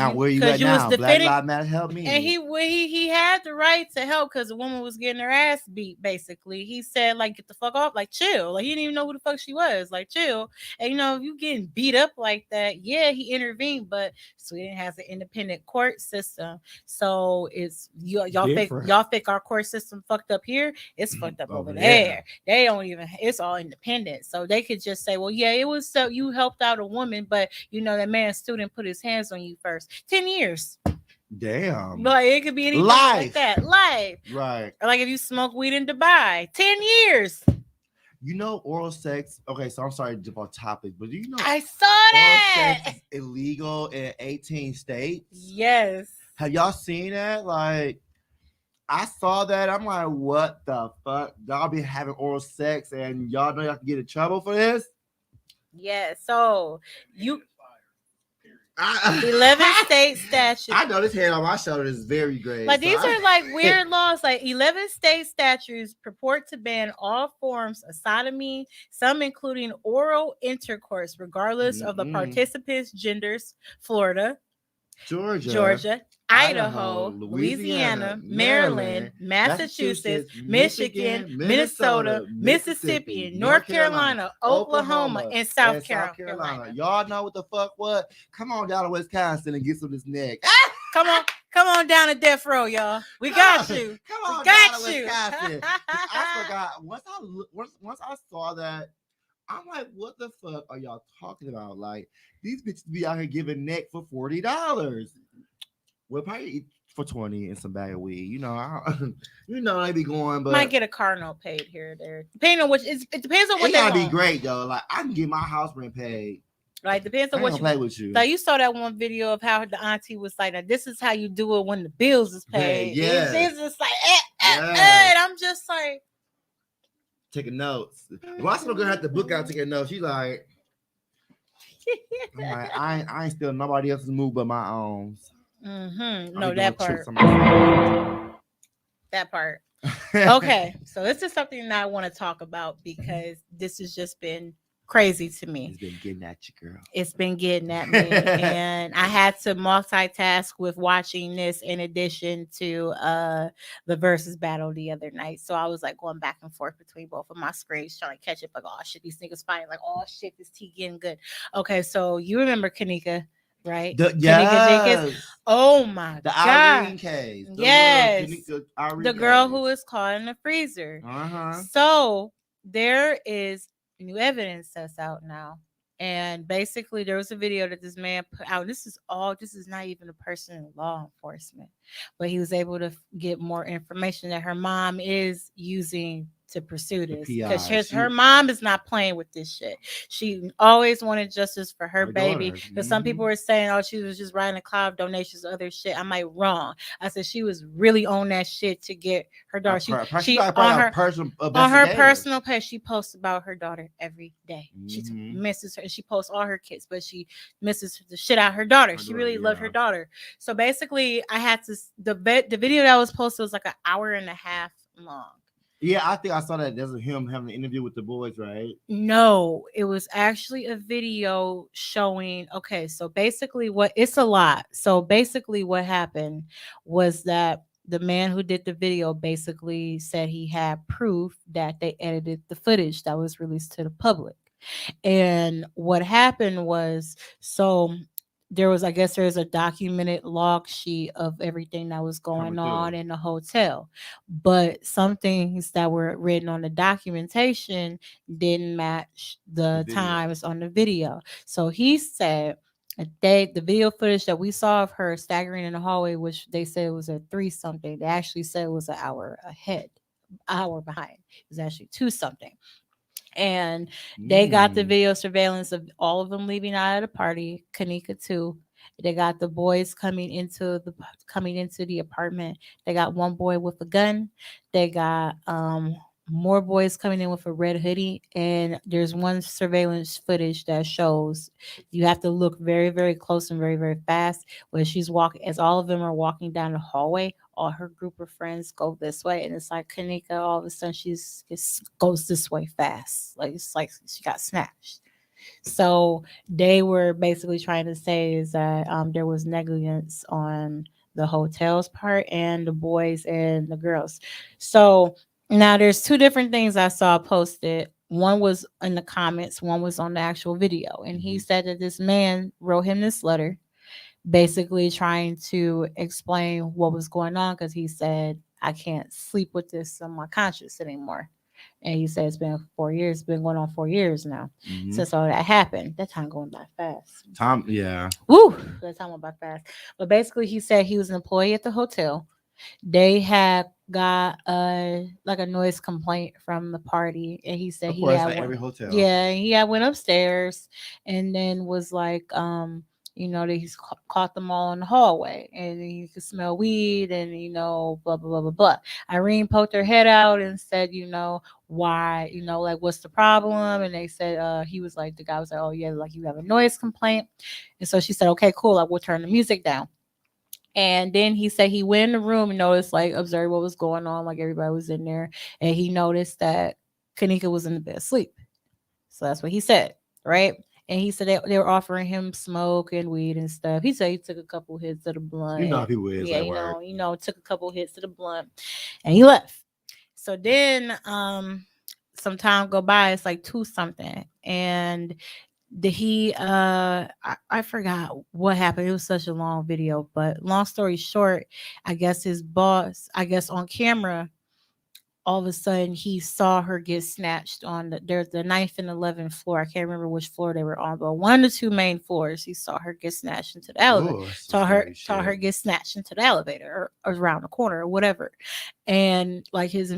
you was defending. Black Lives Matter help me. And he had the right to help because the woman was getting her ass beat. Basically, he said like, "Get the fuck off, like chill." Like he didn't even know who the fuck she was. Like chill. And if you getting beat up like that, yeah, he intervened. But Sweden has an independent court system, so it's y'all think our court system fucked up here? It's fucked up over there. They don't even. It's all independent, so they could just say, "Well, yeah, it was so you helped out a woman, but that man." Student put his hands on you first. 10 years. Damn. Like it could be anything like that. Life. Right. Or like if you smoke weed in Dubai. 10 years. Oral sex. Okay, so I'm sorry to jump on topic, but I saw that. Oral sex is illegal in 18 states. Yes. Have y'all seen that? Like, I saw that. I'm like, what the fuck? Y'all be having oral sex and y'all know y'all can get in trouble for this? Yeah, so 11 state statutes. I know this hair on my shoulder is very gray. Like these are like weird laws. Like 11 state statutes purport to ban all forms of sodomy, some including oral intercourse, regardless of the participants' genders. Florida, Georgia, Idaho, Louisiana, Maryland, Massachusetts, Michigan, Minnesota, Mississippi, North Carolina, Oklahoma, and South Carolina. Y'all know what the fuck what? Come on down to Wisconsin and get some of this neck. Come on down to death row, y'all. We got you. Come on, got you. I forgot. Once I saw that, I'm like, what the fuck are y'all talking about? Like, these bitches be out here giving neck for $40. We'll probably eat for 20 and some bag of weed. They be going, but might get a car note paid here or there. Depending on it depends on what they gotta be great though. Like I can get my house rent paid. Like depends on what you play with you. Like you saw that one video of how the auntie was like, now, "This is how you do it when the bills is paid." Yeah, it's just like, and I'm just like taking notes. Well, I'm gonna have to book out taking notes. She's like, I'm like, I ain't stealing nobody else's move but my own. No, that part. That part. Okay, so this is something that I want to talk about because this has just been crazy to me. It's been getting at you, girl. It's been getting at me, and I had to multitask with watching this in addition to the versus battle the other night. So I was like going back and forth between both of my screens trying to catch up. Like, oh shit, these niggas fighting. Like, oh shit, this tea getting good. Okay, so you remember Kanika? Right? Yes. Oh my God. The Irene case. Yes. The girl who was caught in the freezer. So there is new evidence that's out now. And basically, there was a video that this man put out. This is not even a person in law enforcement, but he was able to get more information that her mom is using to pursue this, because her mom is not playing with this shit. She always wanted justice for her baby. Because some people were saying, oh, she was just riding a cloud of donations, other shit. I'm like, wrong. I said she was really on that shit to get her daughter. She on her personal page, she posts about her daughter every day. She misses her. She posts all her kids, but she misses the shit out her daughter. She really loved her daughter. So basically, I had to the video that was posted was like an hour and a half long. Yeah, I think I saw that. There's him having an interview with the boys, right? No, it was actually a video showing. Okay, so basically, it's a lot. So basically, what happened was that the man who did the video basically said he had proof that they edited the footage that was released to the public. And what happened was, so I guess there's a documented log sheet of everything that was going on in the hotel. But some things that were written on the documentation didn't match the times on the video. So he said the video footage that we saw of her staggering in the hallway, which they said was a 3 something, they actually said it was an hour behind. It was actually 2 something. And they got the video surveillance of all of them leaving out of the party. Kanika too. They got the boys coming into the apartment. They got one boy with a gun. They got more boys coming in with a red hoodie. And there's one surveillance footage that shows, you have to look very, very close and very, very fast, where she's walking, as all of them are walking down the hallway. All her group of friends go this way, and it's like Kanika, all of a sudden she goes this way fast, like it's like she got snatched. So they were basically trying to say is that there was negligence on the hotel's part and the boys and the girls. So now there's 2 different things I saw posted. One was in the comments, one was on the actual video, and he said that this man wrote him this letter basically trying to explain what was going on, because he said, I can't sleep with this on my conscience anymore. And he said it's been 4 years, been going on 4 years now since all that happened. That time going by fast. Woo, that time went by fast. But basically he said he was an employee at the hotel. They had got a noise complaint from the party, and he said every hotel. Yeah, he had went upstairs and then was like that he's caught them all in the hallway, and you could smell weed, and blah blah blah blah blah. Irene poked her head out and said, why, like, what's the problem? And they said, the guy was like, oh yeah, like, you have a noise complaint. And so she said, okay, cool, I will turn the music down. And then he said he went in the room and noticed, like, observed what was going on, like everybody was in there, and he noticed that Kanika was in the bed asleep. So that's what he said, right? And he said they were offering him smoke and weed and stuff. He said he took a couple hits of the blunt. People is. Yeah, took a couple hits of the blunt, and he left. So then some time go by, it's like 2 something, and I forgot what happened. It was such a long video, but long story short, I guess his boss, on camera, all of a sudden he saw her get snatched on the 9th and 11th floor. I can't remember which floor they were on, but one of the 2 main floors, he saw her get snatched into the elevator. Saw her get snatched into the elevator or around the corner or whatever. And like his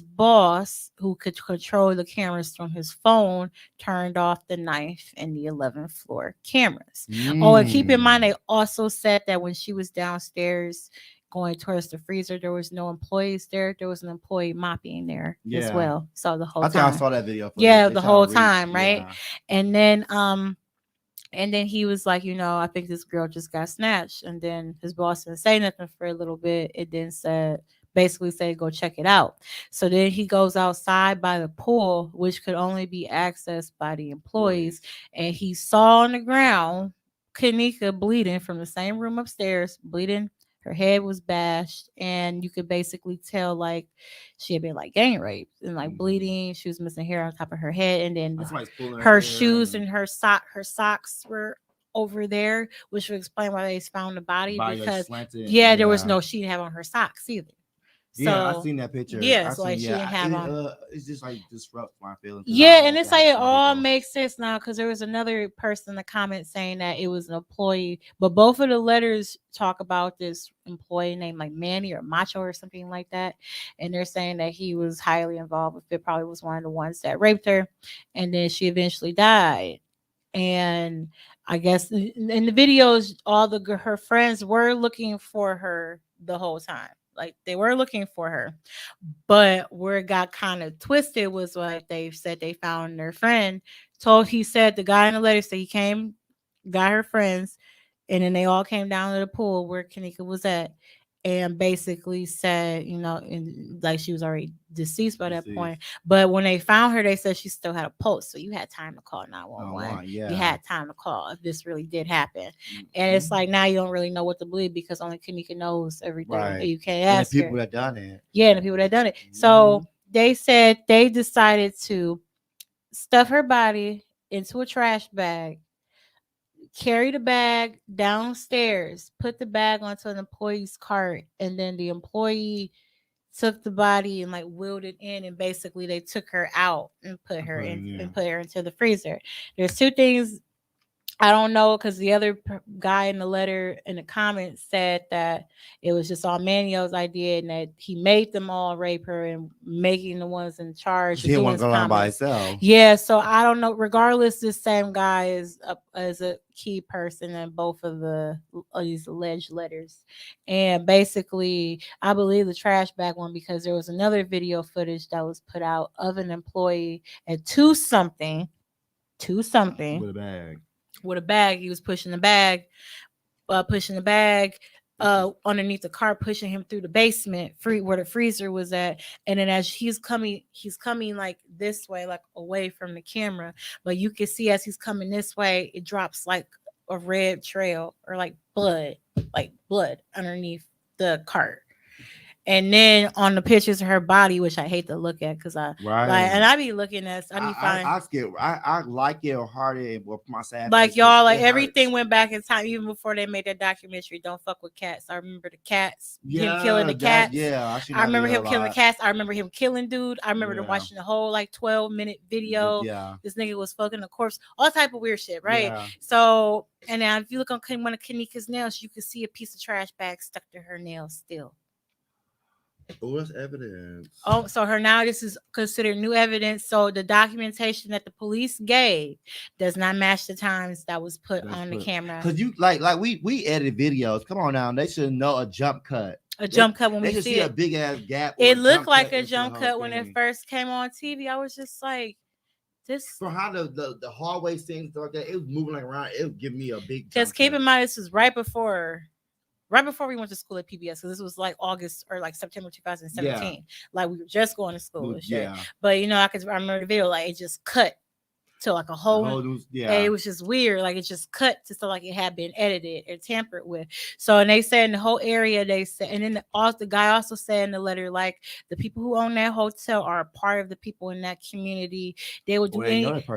boss, who could control the cameras from his phone, turned off the 9th and the 11th floor cameras. Oh, and keep in mind, they also said that when she was downstairs going towards the freezer, there was no employees there. There was an employee mopping there as well. So the whole time. I think I saw that video. The whole time, right? Yeah. And then he was like, I think this girl just got snatched. And then his boss didn't say nothing for a little bit. It then basically said, go check it out. So then he goes outside by the pool, which could only be accessed by the employees. And he saw on the ground Kanika bleeding from the same room upstairs, bleeding. Her head was bashed, and you could basically tell, like, she had been, like, gang raped and, like, bleeding. She was missing hair on top of her head, and then her shoes and her socks were over there, which would explain why they found the body because there was no, she didn't have on her socks either. Yeah, I seen that picture. Yeah, I so seen, like she didn't have on. It's just like disrupts my feelings. Yeah, and it's like it all makes sense now because there was another person in the comments saying that it was an employee, but both of the letters talk about this employee named like Manny or Macho or something like that, and they're saying that he was highly involved with it. Probably was one of the ones that raped her, and then she eventually died. And I guess in the videos, all her friends were looking for her the whole time. Like they were looking for her, but where it got kind of twisted was like they said they found their friend. He said the guy in the letter said he came, got her friends, and then they all came down to the pool where Kanika was at, and basically said, like she was already deceased by that point. But when they found her, they said she still had a pulse. So you had time to call 911. Yeah. You had time to call if this really did happen. Mm-hmm. And it's like now you don't really know what to believe because only Kanika knows everything. Right. You can't ask the people her. that done it. Yeah, the people that done it. Mm-hmm. So they said they decided to stuff her body into a trash bag, carry the bag downstairs, put the bag onto an employee's cart, and then the employee took the body and like wheeled it in, and basically they took her out and put her and put her into the freezer. There's two things I don't know, because the other guy in the letter in the comments said that it was just all Manio's idea and that he made them all rape her and making the ones in charge. He didn't want to go on by himself. Yeah, so I don't know. Regardless, this same guy is a key person in both of these alleged letters. And basically, I believe the trash bag one because there was another video footage that was put out of an employee at two something with a bag. He was pushing the bag underneath the car, pushing him through the basement where the freezer was at. And then as he's coming like this way, like away from the camera, but you can see as he's coming this way, it drops like a red trail or like blood underneath the cart. And then on the pictures of her body, which I hate to look at because I be looking at, I like it harder with my sad. Like y'all, like everything went back in time, even before they made that documentary. Don't fuck with cats. I remember the cats, him killing the cats. I remember him killing the cats. I remember him killing dude. I remember watching the whole like 12-minute video. Yeah, this nigga was fucking a corpse, all type of weird shit, right? Yeah. So, and now if you look on one of Kanika's nails, you can see a piece of trash bag stuck to her nail still. What's evidence? Oh, so this is considered new evidence. So the documentation that the police gave does not match the times that was put on the camera. Because you like we edit videos. Come on now, they should know a jump cut. Cut when we see a big ass gap. It looked like a jump cut when it first came on TV. I was just like, this. For how the hallway scenes like that, it was moving like around. It would give me a big. Because keep in mind, this was right before we went to school at PBS, because this was like August or like September 2017. Yeah. Like we were just going to school and shit. Yeah. But I remember the video, like it just cut to like a whole it was just weird. Like it just cut to so like it had been edited or tampered with. So, and they said in the whole area, they said, and then the guy also said in the letter, like the people who own that hotel are a part of the people in that community. They will do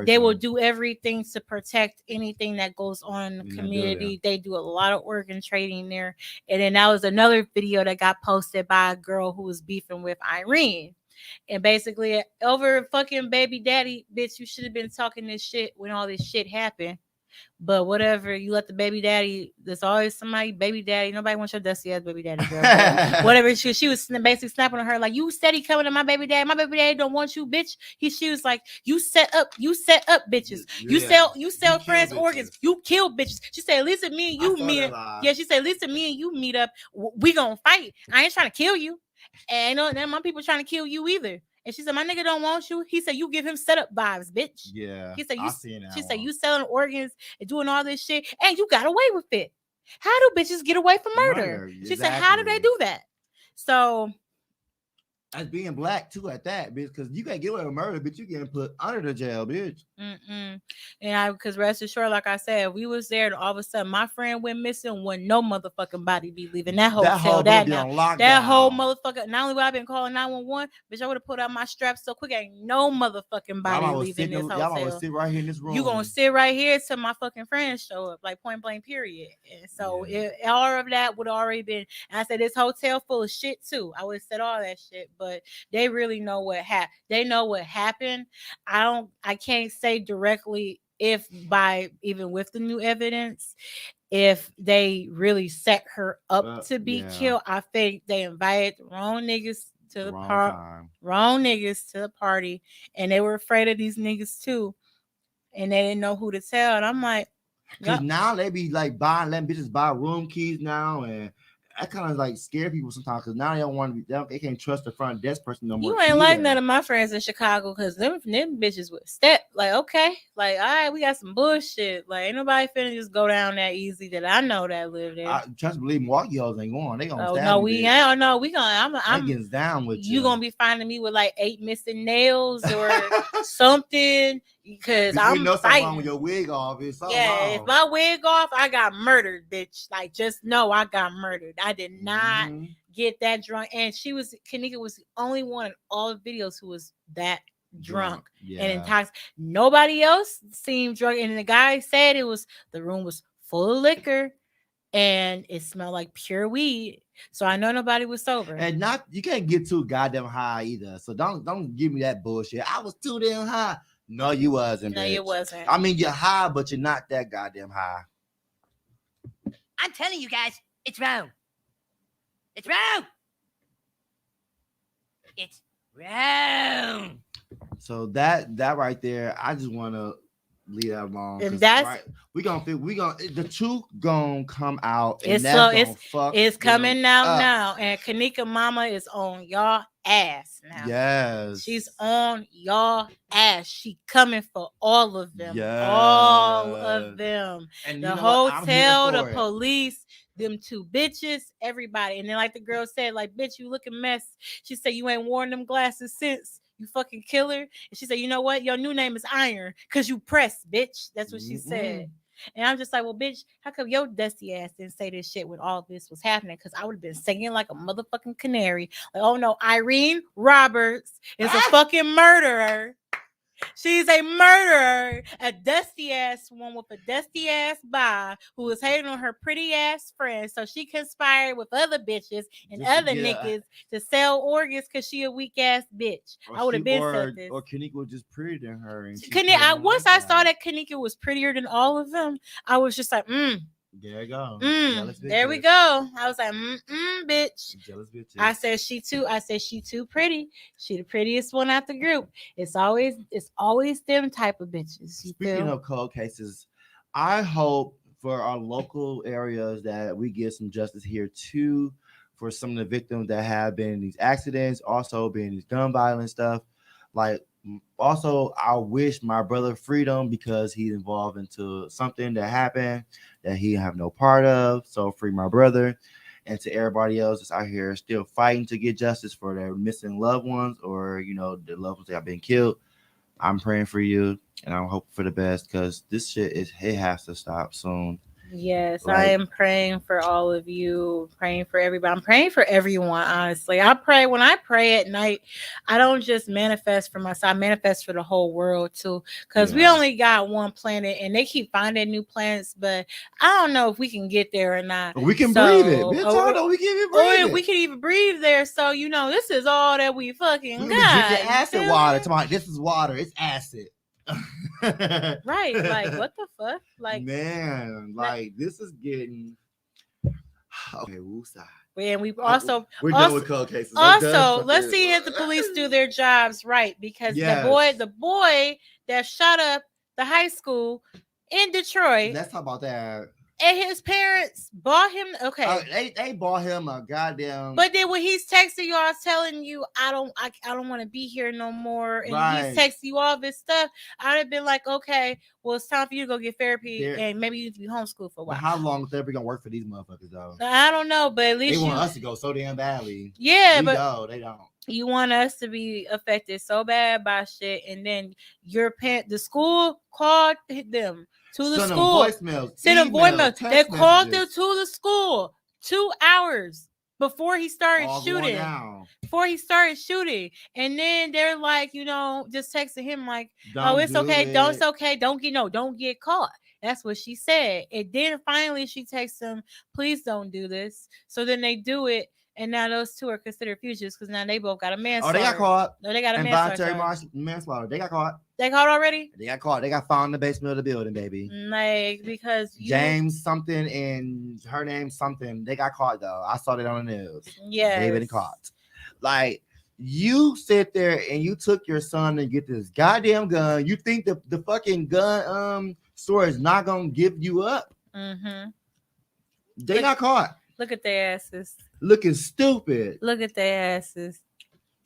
they will do everything to protect anything that goes on in the community. They do a lot of work and trading there. And then that was another video that got posted by a girl who was beefing with Irene. And basically, over fucking baby daddy, bitch, you should have been talking this shit when all this shit happened. But whatever, you let the baby daddy, there's always somebody, baby daddy. Nobody wants your dusty ass baby daddy, girl. Whatever, she was basically snapping on her, like, you steady coming to my baby daddy. My baby daddy don't want you, bitch. She was like, you set up bitches. Yeah. You sell friends' organs. You kill bitches. She said, at least me and you meet up. Yeah, she said, at least me and you meet up. We gonna fight. I ain't trying to kill you. And then my people trying to kill you either. And she said, my nigga don't want you. He said, you give him setup vibes, bitch. Yeah. He said, she said, you selling organs and doing all this shit, and you got away with it. How do bitches get away from murder? Exactly. She said, how do they do that? So as being black too at that, bitch, because you can't get away with murder, bitch. You getting put under the jail, bitch. And because rest assured, like I said, we was there, and all of a sudden my friend went missing when no motherfucking body be leaving that hotel. That whole motherfucker. Not only would I been calling 911, bitch, I would have put out my straps so quick, ain't no motherfucking body leaving this hotel. Y'all sit right here in this room. You gonna sit right here till my fucking friends show up, like point blank, period. And so all of that would already been. And I said this hotel full of shit too. I would have said all that shit, but they really know what happened. They know what happened. I can't say directly if by even with the new evidence, if they really set her up to be killed. I think they invited the wrong niggas to the party, and they were afraid of these niggas too, and they didn't know who to tell. And I'm like, because now they be like letting bitches buy room keys now, and that kind of like scare people sometimes, because now they don't want to be, they can't trust the front desk person no more. You ain't like none of my friends in Chicago, because them bitches would step like, okay, like, all right, we got some bullshit. Like, ain't nobody finna just go down that easy that I know that live there. I just believe Milwaukee hoes ain't going. They gonna stab no, me, we ain't. No, we gonna. I'm getting down with you. You gonna be finding me with like 8 missing nails or something. Because I'm know something wrong with your wig off. It's wrong. If my wig off, I got murdered, bitch. Like, just know I got murdered. I did not get that drunk. And Kanika was the only one in all the videos who was that drunk and intoxicated. Nobody else seemed drunk. And the guy said the room was full of liquor and it smelled like pure weed. So I know nobody was sober. And you can't get too goddamn high either. So don't give me that bullshit. I was too damn high. No, you wasn't. No, bitch. you wasn't. I mean, you're high, but you're not that goddamn high. I'm telling you guys, it's wrong. It's wrong. It's wrong. So that right there, I just want to leave that alone. And that's right, the truth gonna come out. And it's coming out now. And Kanika mama is on y'all ass now. Yes, she's on y'all ass. She coming for all of them. Yes. All of them. And the hotel, the police, them 2 bitches, everybody. And then, like the girl said, like, bitch, you look a mess. She said, you ain't worn them glasses since. You fucking killer. And she said, you know what? Your new name is Iron, because you press, bitch. That's what she said. And I'm just like, well, bitch, how come your dusty ass didn't say this shit when all this was happening? Because I would have been singing like a motherfucking canary. Like, oh no, Irene Roberts is a fucking murderer. She's a murderer, a dusty ass one with a dusty ass bar who was hating on her pretty ass friend. So she conspired with other bitches and other niggas to sell organs because she a weak ass bitch. I would have been said this. Or Kanika was just prettier than her. And once I saw that Kanika was prettier than all of them, I was just like, there you go. There we go. I was like, bitch. Jealous bitches. I said she too pretty. She the prettiest one out the group. It's always them type of bitches. Speaking of cold cases, I hope for our local areas that we get some justice here too, for some of the victims that have been in these accidents, also been these gun violence stuff. Like, also, I wish my brother freedom, because he's involved into something that happened that he have no part of. So free my brother. And to everybody else that's out here still fighting to get justice for their missing loved ones, or the loved ones that have been killed, I'm praying for you, and I'm hoping for the best, because this shit it has to stop soon. Yes, I am praying for all of you, praying for everybody. I'm praying for everyone, honestly. When I pray at night, I don't just manifest for myself, I manifest for the whole world too, because we only got one planet and they keep finding new planets, but I don't know if we can get there or not. We can breathe it. Bitch, I don't know we can even breathe it. We can even breathe there, so this is all that we fucking got. Drink the acid water. This is water. It's acid. Right, like what the fuck, like, man, like this is getting okay. Woosah. And we're done with cold cases. Also, let's see if the police do their jobs right, because the boy that shot up the high school in Detroit. Let's talk about that. And his parents bought him. Okay, they bought him a goddamn. But then when he's texting you, I was telling you, I don't want to be here no more, and he's texting you all this stuff. I'd have been like, okay, well, it's time for you to go get therapy, and maybe you need to be homeschooled for a while. But how long is therapy gonna work for these motherfuckers though? I don't know, but at least they want us to go so damn badly. Yeah, but no, they don't. You want us to be affected so bad by shit, and then the school called them to the school. Send them voicemails. They called them to the school 2 hours before he started shooting. And then they're like, just texting him like, "Oh, it's okay. It's okay. Don't get caught." That's what she said. And then finally she texts him, "Please don't do this." So then they do it. And now those two are considered fugitives because now they both got a manslaughter. Oh, they got caught. No, they got a manslaughter. Manslaughter. They got caught. They caught already? They got caught. They got found in the basement of the building, baby. Like, because James something and her name something. They got caught though. I saw that on the news. Yeah. They've been caught. Like, you sit there and you took your son and get this goddamn gun. You think the fucking gun store is not gonna give you up? Mm-hmm. They got caught. Look at their asses. Looking stupid. Look at their asses.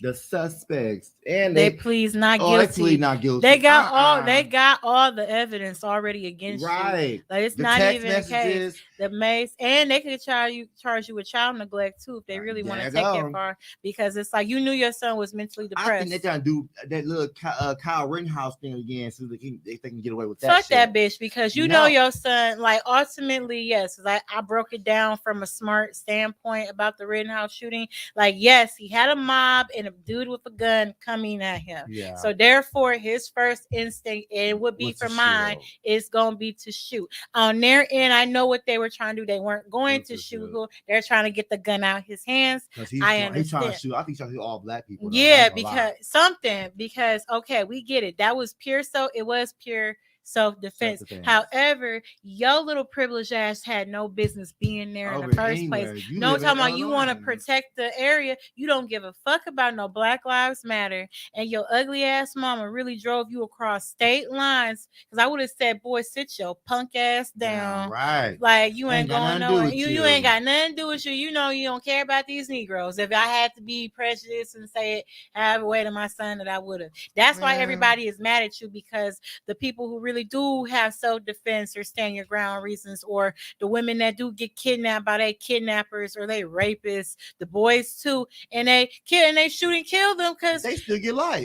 The suspects and they plead not guilty. They plead not guilty. They got all the evidence already against you. Right. Like it's the not even messages. a case. The mace, and they could charge you with child neglect too if they really want to take it far, because it's like you knew your son was mentally depressed. I think they're trying to do that little Kyle Rittenhouse thing again so they can get away with that. Fuck that bitch, because you know your son. Like ultimately, yes. Like I broke it down from a smart standpoint about the Rittenhouse shooting. Like yes, he had a mob and a dude with a gun coming at him. Yeah. So therefore, his first instinct, it would be for mine, is gonna be to shoot. On their end, I know what they were trying to do. They weren't going to shoot. They're trying to get the gun out his hands. He's trying to shoot. I think he's trying to shoot all black people. Yeah, because okay, we get it. That was pure. So it was pure self-defense. However, your little privileged ass had no business being there in the first place. No, talking about you want to protect the area. You don't give a fuck about no Black Lives Matter. And your ugly ass mama really drove you across state lines. Because I would have said, boy, sit your punk ass down. Right. Like you ain't going nowhere. You ain't got nothing to do with you. You know you don't care about these Negroes. If I had to be prejudiced and say it however way to my son, that I would have. That's why everybody is mad at you, because the people who really do have self-defense or stand your ground reasons, or the women that do get kidnapped by their kidnappers or they rapists, the boys too, and they kill and they shoot and kill them because they still get life.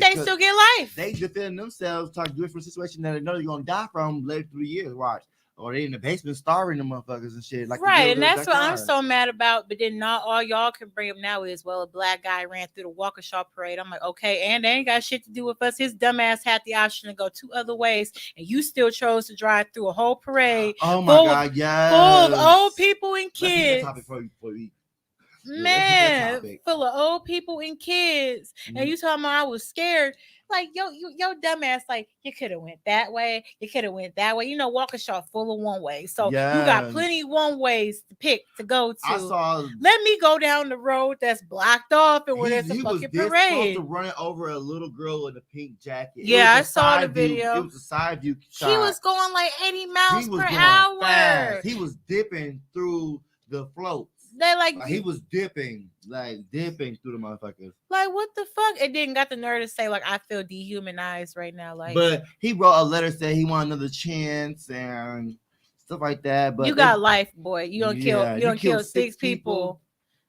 They defend themselves, talk different situation that they know they're gonna die from later through the years. Watch. Or they in the basement starving them motherfuckers and shit. Like right, and that's what I'm so mad about. But then not all y'all can bring up now is, well, a black guy ran through the Waukesha parade. I'm like, okay, and they ain't got shit to do with us. His dumbass had the option to go 2 other ways, and you still chose to drive through a whole parade. Oh my God, yes. Full of old people and kids. Man, full of old people and kids. Mm-hmm. And you talking about I was scared. Like, your dumbass, like, you could have went that way. You could have went that way. You know, Waukesha full of one way. So you got plenty one ways to pick to go to. Let me go down the road that's blocked off and where there's a fucking parade. To running over a little girl in a pink jacket. Yeah, I saw the video. It was a side view shot. He was going like 80 miles per hour. Fast. He was dipping through the floats. They like he was dipping through the motherfuckers. Like what the fuck? It didn't got the nerve to say like I feel dehumanized right now. Like, but he wrote a letter saying he wanted another chance and stuff like that. But you got life, boy. You don't kill. You don't kill 6 people.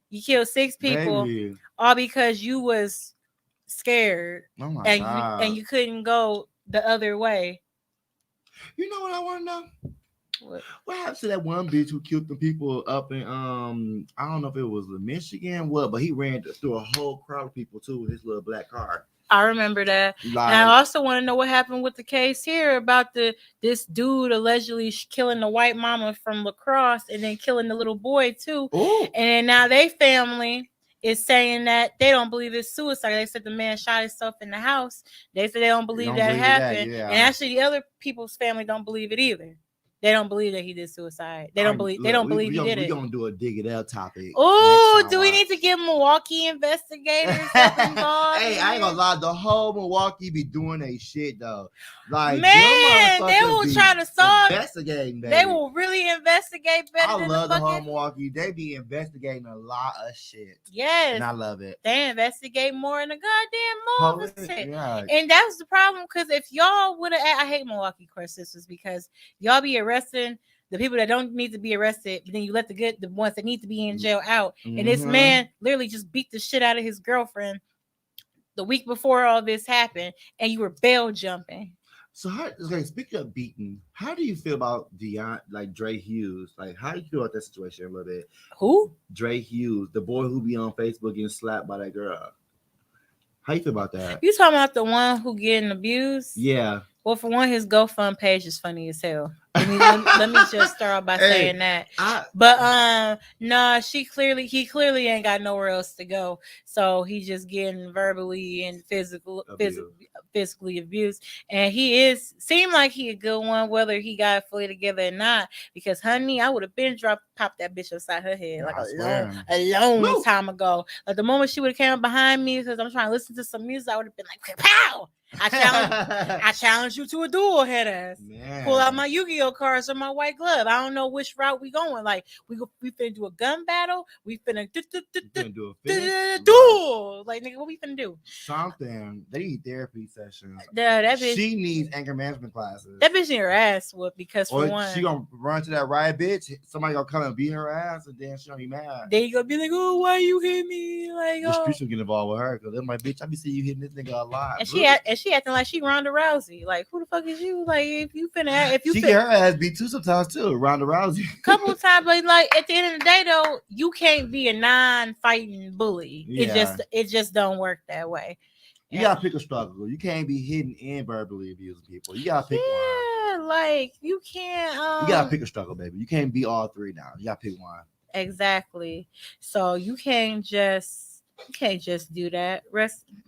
You killed 6 people, baby. All because you was scared. Oh my God. And you couldn't go the other way. You know what I want to know? What happened to that one bitch who killed the people up in I don't know if it was Michigan, but he ran through a whole crowd of people too with his little black car. I remember that. Like, and I also want to know what happened with the case here about this dude allegedly killing the white mama from La Crosse and then killing the little boy too. Ooh. And now they family is saying that they don't believe it's suicide. They said the man shot himself in the house. They said they don't believe that happened. And actually the other people's family don't believe it either. They don't believe that he did suicide. They don't believe. They don't believe he did it. We're gonna do a dig it up topic. Oh, do we need to get Milwaukee investigators involved? Hey, I ain't gonna lie. The whole Milwaukee be doing a shit though. Like, man, they will try to solve. Investigating. They will really investigate better. I love the whole Milwaukee. They be investigating a lot of shit. Yes, and I love it. They investigate more in the goddamn movie. Yeah. And that was the problem, because if y'all would have, I hate Milwaukee Court Sisters, because y'all be arresting the people that don't need to be arrested, but then you let the ones that need to be in jail out. Mm-hmm. And this man literally just beat the shit out of his girlfriend the week before all this happened, and you were bail jumping. So, speaking of beating, how do you feel about Dre Hughes? Like, how do you feel about that situation a little bit? Who? Dre Hughes, the boy who be on Facebook getting slapped by that girl. How you feel about that? You talking about the one who getting abused? Yeah. Well, for one, his GoFund page is funny as hell. Let me just start off by saying that. But he clearly ain't got nowhere else to go. So he's just getting verbally and physically abused. And seemed like he a good one, whether he got fully together or not. Because honey, I would have been popped that bitch upside her head a long time ago. Like the moment she would have came up behind me because I'm trying to listen to some music, I would have been like, pow! I challenge you to a duel, head ass. Man. Pull out my Yu-Gi-Oh cards or my white glove. I don't know which route we going. Like we finna do a gun battle. We finna do a duel. Like nigga, what we finna do? Something. They need therapy sessions. That bitch. She needs anger management classes. That bitch need her ass whooped because for one, she gonna run to that riot bitch. Somebody gonna come and beat her ass, and then she gonna be mad. Then you gonna be like, oh, why you hit me? Like the streets will get involved with her because they're my bitch. I be seeing you hitting this nigga a lot. And she acting like she Ronda Rousey. Like, who the fuck is you? Like, she get her ass beat too sometimes too. Ronda Rousey. Couple of times, but like at the end of the day though, you can't be a non-fighting bully. Yeah. It just don't work that way. You gotta pick a struggle. You can't be hitting and verbally abusing people. You gotta pick one. Yeah, like you can't. You gotta pick a struggle, baby. You can't be all three now. You gotta pick one. Exactly. So you can't just do that.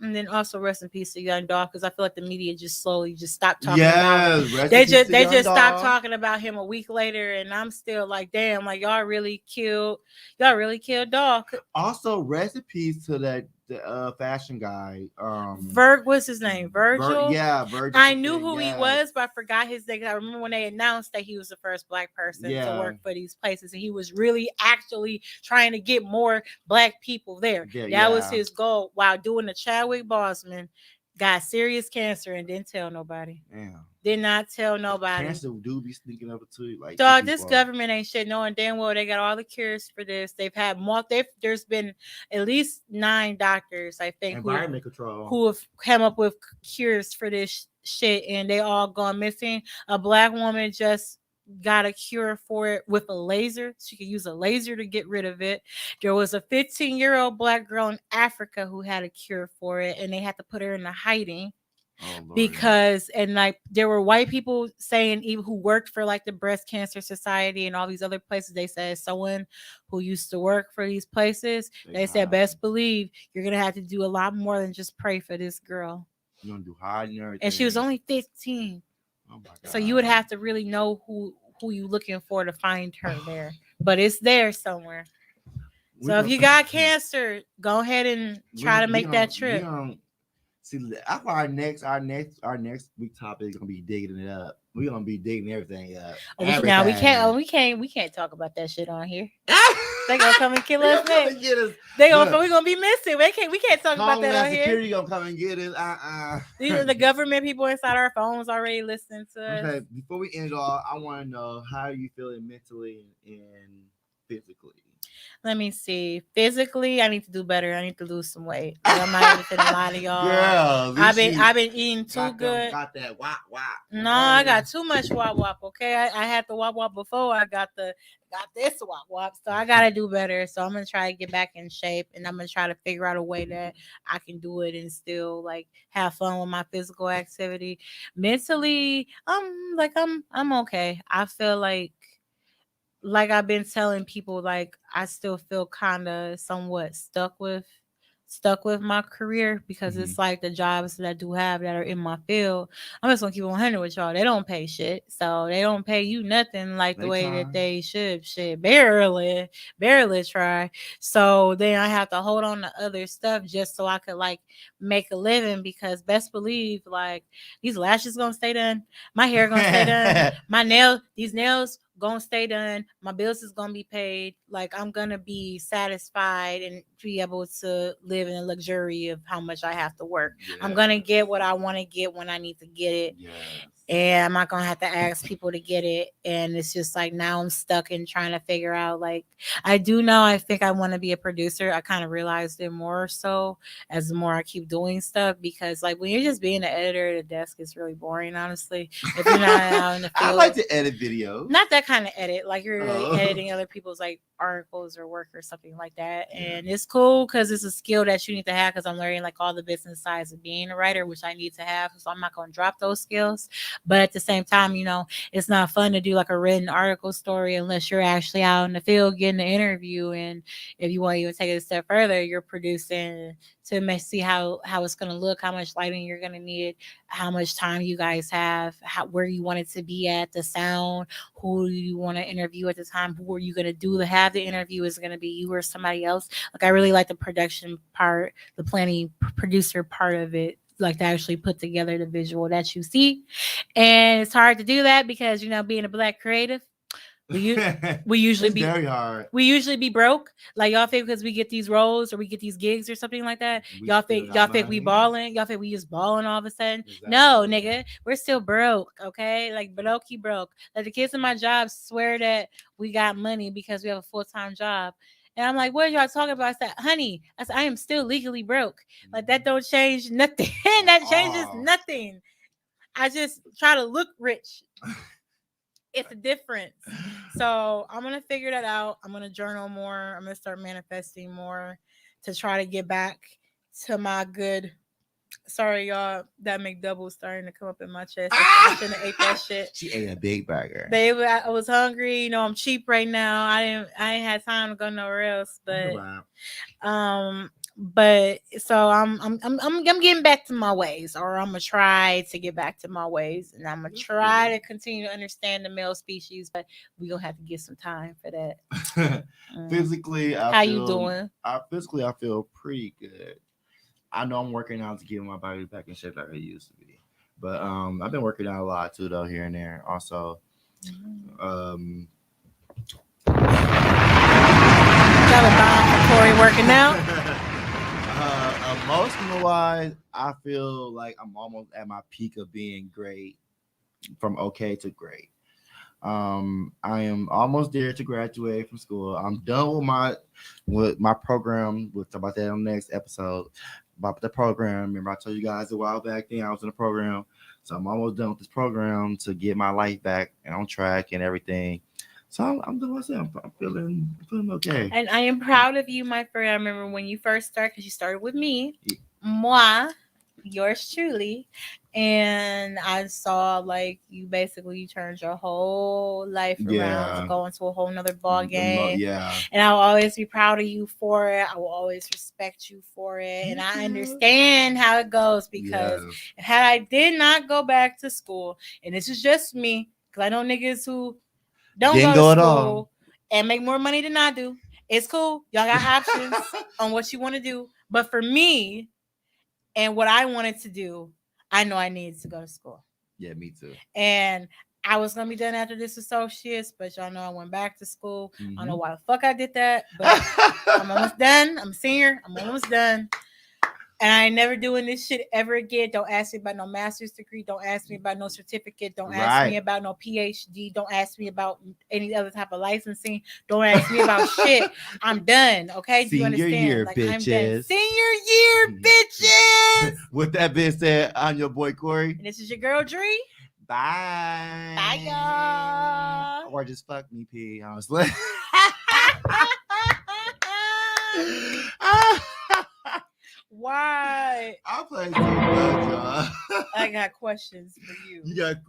And then also rest in peace to Young Dog, because I feel like the media just slowly stopped talking about him. They just stopped talking about him a week later, and I'm still like, damn, like y'all really killed Dog. Also, rest in peace to the fashion guy. What's his name? Virgil? Virgil. I knew who he was, but I forgot his name. I remember when they announced that he was the first Black person to work for these places, and he was really actually trying to get more Black people there. That was his goal while doing the Chadwick Boseman. Got serious cancer and didn't tell nobody. Damn. Did not tell nobody. Cancer do be sneaking up too. Like, dog, this government ain't shit. Knowing damn well they got all the cures for this. They've had more. There's been at least 9 doctors, I think, who have come up with cures for this shit, and they all gone missing. A Black woman just got a cure for it with a laser. She could use a laser to get rid of it. There was a 15-year-old Black girl in Africa who had a cure for it, and they had to put her into hiding. Because there were white people saying, even who worked for like the Breast Cancer Society and all these other places, they said someone who used to work for these places, they said best believe you're gonna have to do a lot more than just pray for this girl. You're gonna do hiding and everything. And she was only 15. Oh my God. So you would have to really know who you looking for to find her there. But it's there somewhere. So if you got cancer, go ahead and try to make that trip. See, our next week topic is gonna be digging it up. We're gonna be digging everything up. Now we can't talk about that shit on here. They gonna come and kill us next. We're gonna be missing. We can't talk about that on here. Security gonna come and get us. These are the government people inside our phones already listening to us. Okay, before we end it all, I want to know how you feeling mentally and physically. Let me see. Physically, I need to do better. I need to lose some weight. I'm not even finna lie to y'all. Girl, I've been eating too good. Got that wop wop. No, I got too much wop wop. Okay, I had the wop wop before. I got this wop wop. So I gotta do better. So I'm gonna try to get back in shape, and I'm gonna try to figure out a way that I can do it and still like have fun with my physical activity. Mentally, I'm okay. I feel like I've been telling people, like I still feel kind of somewhat stuck with stuck with my career because it's like the jobs that I do have that are in my field. I'm just gonna keep it 100 with y'all. They don't pay shit, so they don't pay you nothing like the way that they should. Shit, barely try. So then I have to hold on to other stuff just so I could like make a living, because best believe like these lashes gonna stay done, my hair gonna stay done, these nails gonna stay done, my bills is gonna be paid. Like I'm gonna be satisfied and be able to live in the luxury of how much I have to work. I'm gonna get what I want to get when I need to get it. And I'm not gonna have to ask people to get it. And it's just like now I'm stuck in trying to figure out, like, I do know I think I want to be a producer. I kind of realized it more so as the more I keep doing stuff, because like when you're just being the editor at a desk, it's really boring, honestly. If you're not out in the field. I like to edit videos. Not that kind of edit, like you're really editing other people's like articles or work or something like that. And it's cool because it's a skill that you need to have, because I'm learning like all the business sides of being a writer, which I need to have. So I'm not going to drop those skills. But at the same time, you know, it's not fun to do like a written article story unless you're actually out in the field getting the interview. And if you want to even take it a step further, you're producing to see how it's going to look, how much lighting you're going to need, how much time you guys have, where you want it to be at, the sound, who you want to interview at the time, who are you going to do to have the interview, is it going to be you or somebody else? Like I really like the production part, the planning producer part of it, like to actually put together the visual that you see. And it's hard to do that because, you know, being a Black creative, we usually be very hard. We usually be broke. Like y'all think because we get these roles or we get these gigs or something like that, y'all think we balling. Y'all think we just balling all of a sudden. Exactly. No, nigga, we're still broke. Okay, like brokey broke. Like the kids in my job swear that we got money because we have a full-time job. And I'm like, what are y'all talking about? I said, honey, I am still legally broke. Like that don't change nothing. That changes nothing. I just try to look rich. It's a difference. So I'm going to figure that out. I'm going to journal more. I'm going to start manifesting more to try to get back to my good. Sorry, y'all. That McDouble starting to come up in my chest. I shouldn't have ate that shit. She ate a big burger. Babe, I was hungry. You know, I'm cheap right now. I ain't had time to go nowhere else. But so I'm getting back to my ways, or I'm gonna try to get back to my ways, and I'm gonna try to continue to understand the male species. But we gonna have to get some time for that. Physically, you doing? Physically, I feel pretty good. I know I'm working out to get my body back in shape like it used to be, but I've been working out a lot too, though, here and there. Also, got a bomb for Corey working out. Emotional wise, I feel like I'm almost at my peak of being great, from okay to great. I am almost there to graduate from school. I'm done with my program. We'll talk about that on the next episode about the program. Remember, I told you guys a while back then I was in the program, so I'm almost done with this program to get my life back and on track and everything. So I'm doing myself. I'm feeling okay. And I am proud of you, my friend. I remember when you first started, because you started with me, moi, yours truly. And I saw like you turned your whole life around to go into a whole nother ball game. And I will always be proud of you for it. I will always respect you for it. And I understand how it goes, because had I did not go back to school, and this is just me, because I know niggas who don't go to school and make more money than I do. It's cool. Y'all got options on what you want to do. But for me and what I wanted to do, I know I needed to go to school. Yeah, me too. And I was going to be done after this associates, but y'all know I went back to school. I don't know why the fuck I did that, but I'm almost done. I'm a senior. I'm almost done. And I ain't never doing this shit ever again. Don't ask me about no master's degree. Don't ask me about no certificate. Don't ask me about no PhD. Don't ask me about any other type of licensing. Don't ask me about shit. I'm done. Okay? Do you understand? Senior year, bitches. I'm done. Senior year, bitches. With that being said, I'm your boy Corey. And this is your girl Dri. Bye. Bye, y'all. Or just fuck me, P. Honestly. Why? I play too much, y'all. I got questions for you. You got questions.